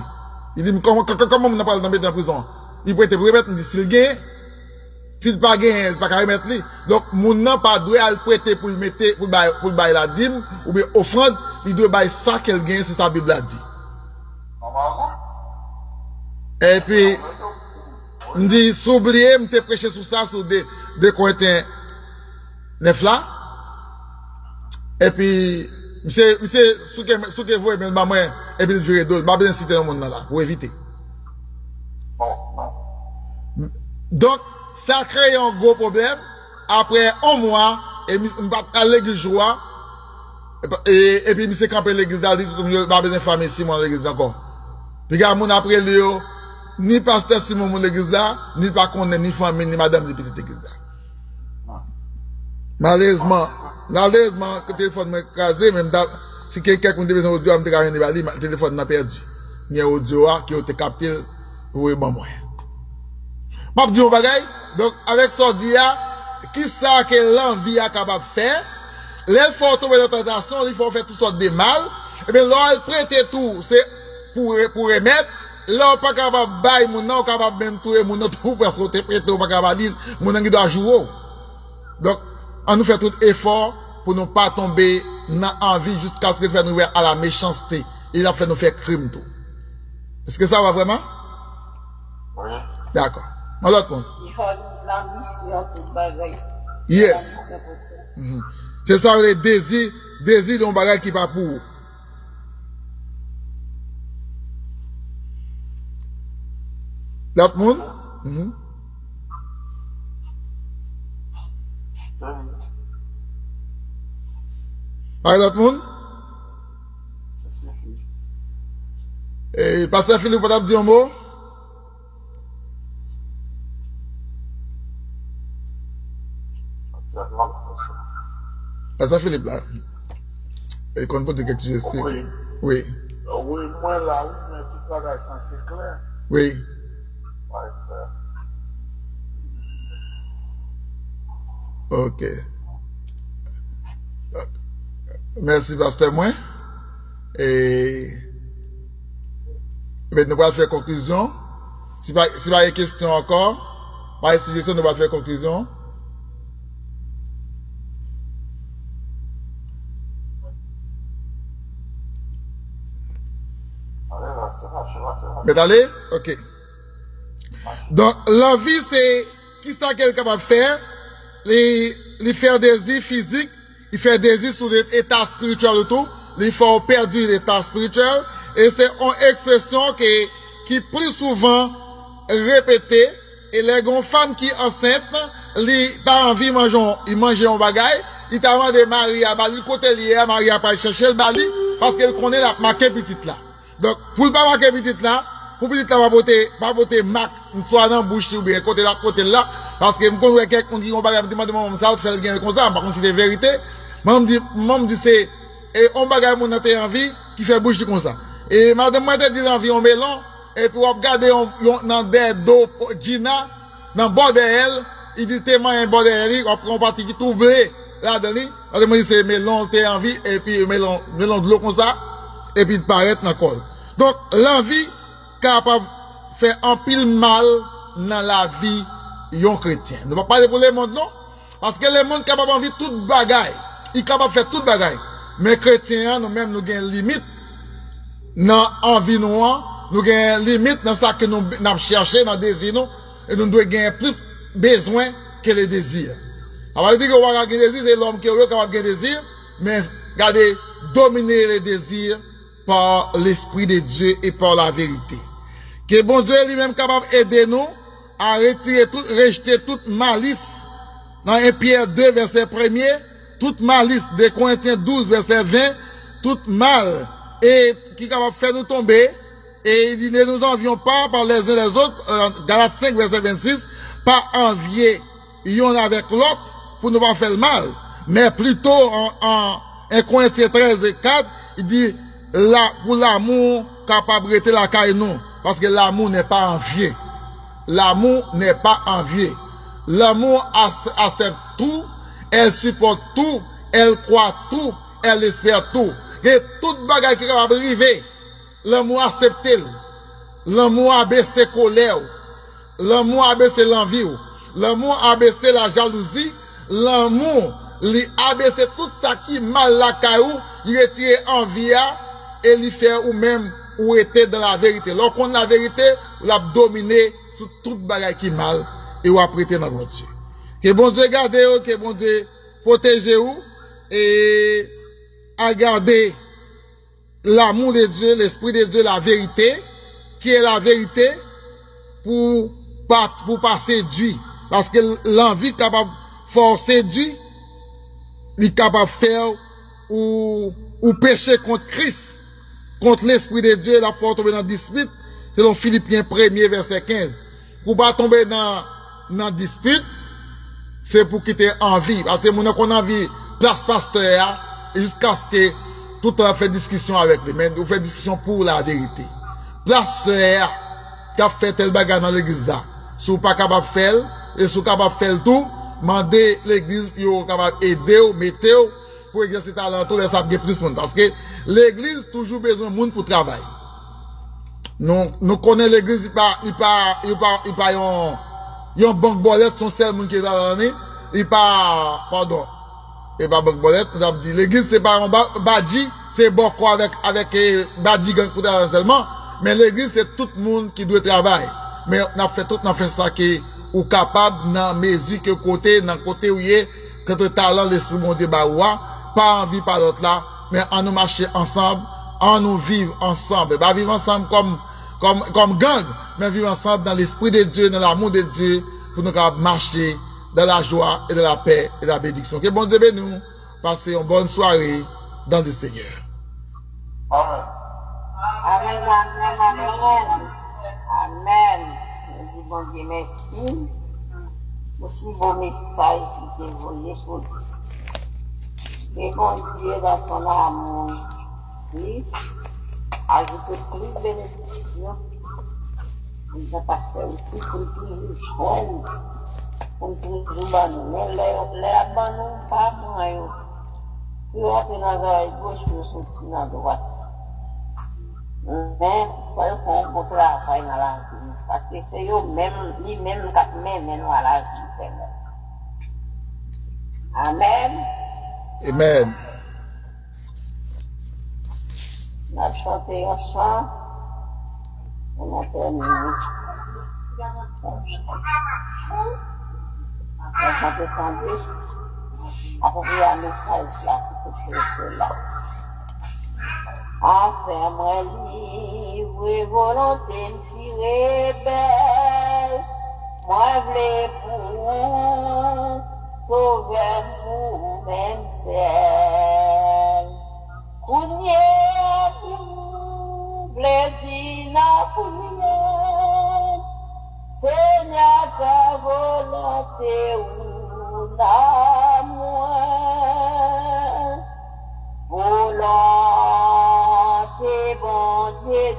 Il dit, comment on n'a pas le mettre dans la prison? Il prête pour remettre, il dit, s'il gagne, s'il pas gagne, il va remettre lui. Donc, mon n'a pas doit le prêter pour le mettre, pour bailler la dîme, ou bien offrande, il doit bailler ça qu'elle gagne, c'est sa Bible a dit. Et puis, il dit, s'oublier, me te prêcher sur ça, sur des Corinthiens 9 là. Et puis, monsieur, ce que vous aimez, maman, et puis le viré d'eau, m'a bien cité le monde là, pour éviter. Donc, ça crée un gros problème. Après un mois, et m'a à l'église joie, et puis monsieur campé l'église là, dit tout le monde, m'a besoin de famille Simon l'église encore. Puis, gars, mon après Léo, ni pasteur Simon mon l'église là, ni pas connaît, ni famille, ni madame de petite église là. Malheureusement, que le téléphone m'a écrasé, même si quelqu'un qui a besoin d'audio, le téléphone n'a perdu. Il y a audio qui a été capté pour le bon moyen. Je vais dire un bagage. Donc, avec ce dia, qui ça que l'envie est capable de faire? Là, il faut tomber dans la tentation, il faut faire toutes sortes de mal. Et bien, là, il prête tout, c'est pour remettre. Là, on pas capable de bailler, mon nom, capable même tout, mon nom, tout, parce qu'on te prête, on pas capable de dire, mon nom, il doit jouer. Donc, on nous fait tout effort pour ne pas tomber n'a envie jusqu'à ce qu'il fait nous à la méchanceté. Il a fait nous faire crime tout. Est-ce que ça va vraiment? Oui. D'accord. L'autre monde. Il faut l'ambition, tout bagaille. Yes. C'est ça le désir d'un bagage qui va pour vous. L'autre monde? L'autre monde? Et Pasteur Philippe, vous pouvez dire un mot? Pasteur Philippe, là. Et qu'on peut dire quelque chose. Oui. Oui. Oui, moi là, oui, mais tout bagage, c'est clair. Oui. Ouais, clair. Ok. Merci, Pasteur Moins. Et nous allons faire conclusion. Si pas de questions encore, pas de suggestion, nous allons faire conclusion. Mais allez? Ok. Donc, l'envie, c'est, qui ça qu'elle est capable de faire? Il fait des désirs physiques, il fait des désirs sur l'état spirituel et tout, il faut perdre l'état spirituel, et c'est une expression qui plus souvent répétée, et les femmes qui enceinte, ils ont envie de manger un bagage, ils ont demandé de Maria, le côté lié, Maria pas chercher le bali, parce qu'elle connaît la marquée petite là. Donc, pour ne pas marquer petite là, pour petite là, pas boter marque, soit dans la bouche ou bien côté là, parce que je connais quelqu'un qui dit, on va demander mon ça, faire le gain comme ça, par contre, c'est des vérités. Moi, me dit, c'est, et on bagaille mon envie, qui fait bouche comme ça. Et madame, moi, dit envie, on mélange, et puis on regarde, dans des dos, Gina, dans le bord de elle, il dit, tellement un bord de elle, on prend partie qui tout blé, là-dedans, madame, moi, dit, c'est mélange, t'es envie, et puis mélange de l'eau comme ça, et puis il paraît dans le col. Donc, l'envie, capable de faire un pile mal dans la vie yon chrétien. Ne va pas parler pour les mondes, non? Parce que les mondes capable de vivre toute bagaille. Ils capable de faire toute bagaille. Mais chrétiens, nous-mêmes, nous avons une limite dans l'envie noire. Nous avons une limite dans ça que nous avons cherché, dans le désir, nous. Et nous devons gagner plus besoin que le désir. Alors, dire que nous avons un désir, c'est l'homme qui est capable de gagner désir. Mais, regardez, dominer les désirs par l'Esprit de Dieu et par la vérité. Que bon Dieu lui-même capable d'aider nous à rejeter toute malice. Dans 1 Pierre 2, verset 1er, toute malice, de Corinthiens 12, verset 20, toute mal, et qui est capable de faire nous tomber, et il dit, ne nous envions pas par les uns les autres, Galates 5, verset 26, pas envier l'un avec l'autre, pour ne pas faire le mal, mais plutôt en 1 Corinthiens 13, 4, il dit, là, pour l'amour, capable de rester la caille nous. Parce que l'amour n'est pas envié. L'amour n'est pas envié. L'amour accepte tout, elle supporte tout, elle croit tout, elle espère tout. Et toute bagaille qui est capable d'arriver, l'amour accepte. L'amour a baissé colère. L'amour a baissé l'envie. L'amour a baissé la jalousie. L'amour a baissé tout ça qui mal la caillou, il retire envie et il fait ou même ou était dans la vérité. Lorsqu'on a la vérité, on l'a dominé sur toute bagaille qui mal et on a prêté dans votre Dieu. Que bon Dieu garde vous, que bon Dieu protège vous et à garder l'amour de Dieu, l'esprit de Dieu, la vérité, qui est la vérité pour pas séduire. Parce que l'envie capable de forcer Dieu, il est capable de faire ou pécher contre Christ. Contre l'Esprit de Dieu, la foi tomber dans dispute, selon Philippiens 1er, verset 15. Pour pas tomber dans dispute, c'est pour quitter envie. Parce que mon qu'on envie, place pasteur, jusqu'à ce que tout le temps fait discussion avec lui. Mais on fait discussion pour la vérité. Place qui a fait tel bagage dans l'église là. Si vous pas capable de faire, et si vous capable de faire tout, mandez l'église puis vous capable d'aider ou mettre pour exercer talent, tout les sables plus de monde. Parce que l'église toujours besoin de monde pour travailler. Nous connaissons l'église, il pas un banque bolette, son seul monde qui est dans l'année, il pas, pardon, et pas Banque Bonnet, nous avons dit, l'église, c'est pas un badji, c'est bon quoi avec badji gang pour seulement, mais l'église, c'est tout le monde qui doit travailler. Mais on a fait tout, on a fait ça qui ou capable, dans musique, côté, dans côté où il est, quand le talent, l'esprit, mon Dieu, pas envie par l'autre là, mais on nous marcher ensemble, on nous vivre ensemble, pas vivre ensemble comme gang, mais vivre ensemble dans l'esprit de Dieu, dans l'amour de Dieu, pour nous marcher dans la joie et dans la paix et la bénédiction. Que bon Dieu nous passer une bonne soirée dans le Seigneur. Amen. Amen, amen, amen. Amen. Je dis bon Dieu merci. Aussi beau message qui est volé sur lui. Et bon Dieu dans ton amour, oui, ajoute plus de bénédictions. Le pasteur aussi pour toujours joindre, pour toujours banner. Les abandons pas moi. Puis entrer dans la gauche, puis sortir dans la droite. Mais, il faut qu'on bon travail dans la vie. Parce que c'est lui-même qui mène à la vie. Amen. Amen. On a chanté un chant. On a terminé. On a chanté sandwich. Après, un message là, qui se fait là. Enfin, moi, livre volonté, m'fire belle. Moi, v'lais pour sauver pour même celle. Kounye pour plaisir pour Seigneur, sa volonté ou la moi. Volonté, bon Dieu,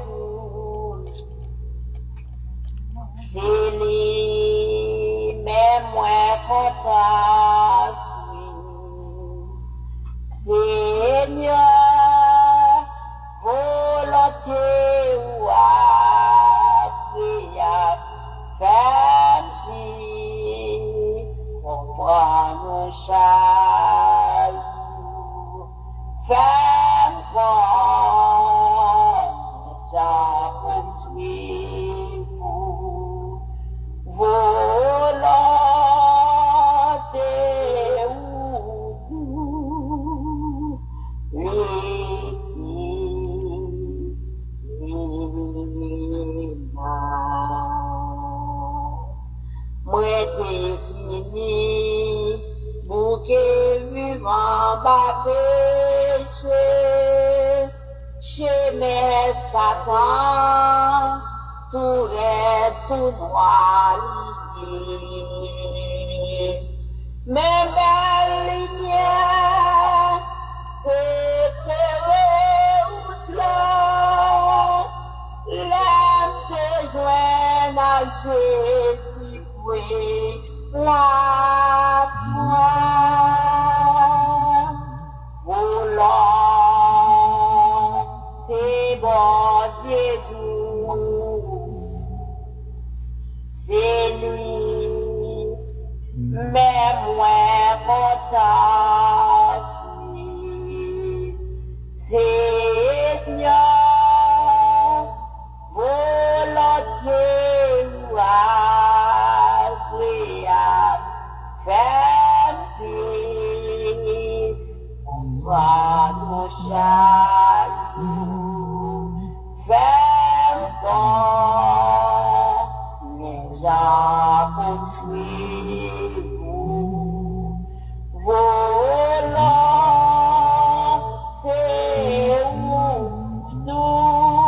c'est lui, mais moi content suis. Seigneur, volonté ou prière, fais-lui, comprends-nous chaque jour, fais-moi, j'accomplirai volonté ou moi défini, bouquet vivant, bas péché, chez mes Satan, tout est tout noir lié. Mes belles lumières, éclairées là, l'âme se joigne à Jésus, oui, la gloire, volonté, bon Dieu, c'est lui, mais moi, content suis, Seigneur, volontiers ou agréable, fais-le, on va nous chaque jour, fais-le, les gens poursuivent, volonté ou douce,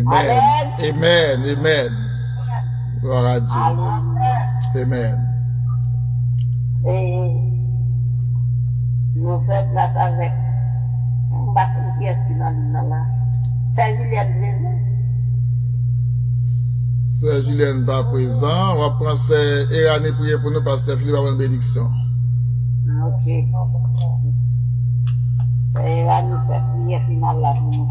Amen. Amen. Amen. Gloire à Dieu. Amen. Et nous faisons place avec un bâton qui est dans le là. C'est Julienne. Sœur Julienne pas présent. On va prendre Sœur Erani prier pour nous, Pasteur Philippe, avoir une bénédiction. Ok. Sœur Erani fait prier finale là pour nous.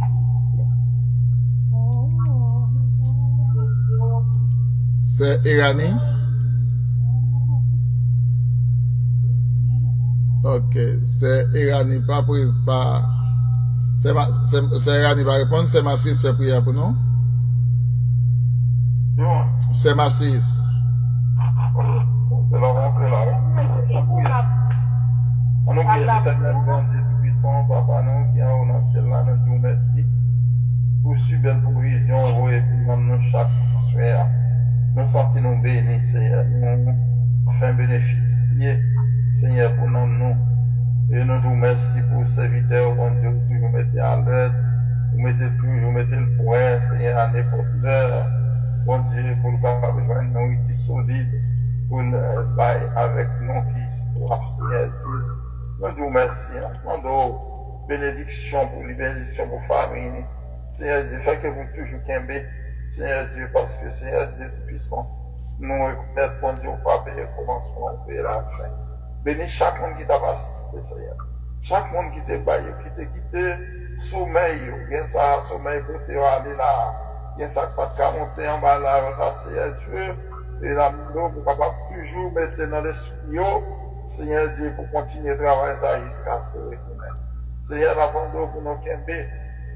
Sœur Erani. Ok. Sœur Erani pas prise par. Sœur Erani va répondre. C'est Massis fait prier pour nous. C'est Massis. On nous prie l'éternel grand Dieu tout-puissant, Papa nous qui est dans le ciel là, nous disons merci pour si belle provision, oui, pour nous chaque soir. Nous sentons nous bénis, Seigneur, nous faisons bénéficier, Seigneur, pour nous. Et nous nous merci pour serviteur, bon Dieu, que vous mettez à l'aide, vous mettez le point, Seigneur, à n'importe l'heure. Bon Dieu, pour nous pas besoin de nous qui solide, pour nous avec nous qui sont Seigneur Dieu. Nous nous merci, nous demandons bénédiction pour les bénédictions pour la famille. Seigneur Dieu, fait que vous toujours qu'aimer, Seigneur Dieu, parce que Seigneur Dieu est puissant. Nous reconnaissons, bon Dieu, pas payer le commencement, on paye la fin. Bénis chaque monde qui t'a assisté, Seigneur. Chaque monde qui t'a baillé, qui t'a quitté, sommeil, bien ça, sommeil pour te aller là. Bien ça, pas de monter en bas là, Seigneur Dieu. Et là, nous, pour capable toujours mettre dans l'esprit, Seigneur Dieu, pour continuer à travailler ça jusqu'à ce que reconnaître. Seigneur, avant de pour nous quitter,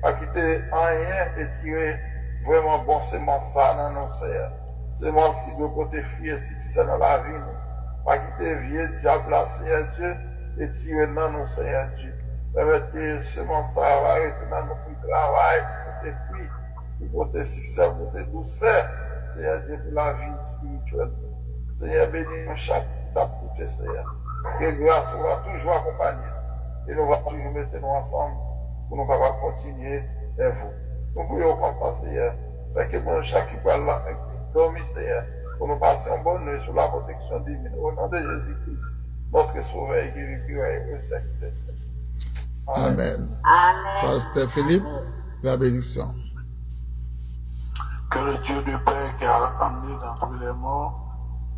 pas quitter rien et tirer vraiment bon semence ça dans nos Seigneur. Semence qui doit côté fuir si c'est dans la vie, pas quitter vieux diable là, Seigneur Dieu, et tirer dans nos Seigneur Dieu. Permettez semence ça va retourner dans notre travail, côté fruit, pour côté succès, pour côté douceur, Seigneur Dieu, pour la vie spirituelle. Seigneur, bénis-nous chaque étape pour te, Seigneur. Que grâce nous va toujours accompagner. Et nous va toujours mettre nous ensemble pour nous capables de continuer vers vous. Nous prions comme ça, Seigneur. Fait que pour chaque qui parle là, dormir, Seigneur, pour nous passer en bonne nuit sous la protection divine. Au nom de Jésus-Christ, notre sauveur et guérisseur et le Saint-Esprit. Amen. Amen. Pasteur Philippe, la bénédiction. Que le Dieu de paix qui a ramené dans tous les morts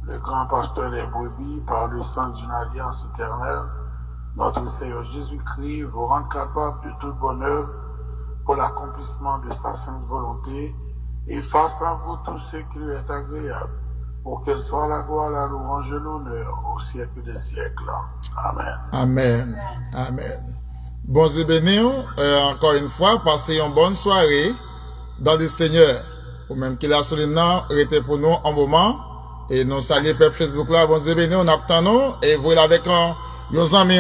le grand pasteur des brebis par le sang d'une alliance éternelle, notre Seigneur Jésus-Christ vous rend capable de toute bonne œuvre pour l'accomplissement de sa sainte volonté et fasse en vous tout ce qui lui est agréable, pour qu'elle soit la gloire, la louange et l'honneur au siècle des siècles. Amen. Amen. Amen. Bon Dieu béni, encore une fois, passez une bonne soirée dans le Seigneur. Ou même qu'il a solennellement arrêté pour nous un moment. Et nous saluons peuple Facebook là, bon Dieu béni, on attend nous. Et vous avec nos amis,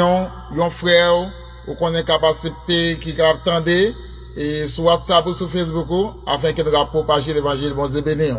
nos frères, ou qu'on ait capacité, qui attendent, et sur WhatsApp ou sur Facebook, afin que nous propager l'évangile, bon Dieu béni.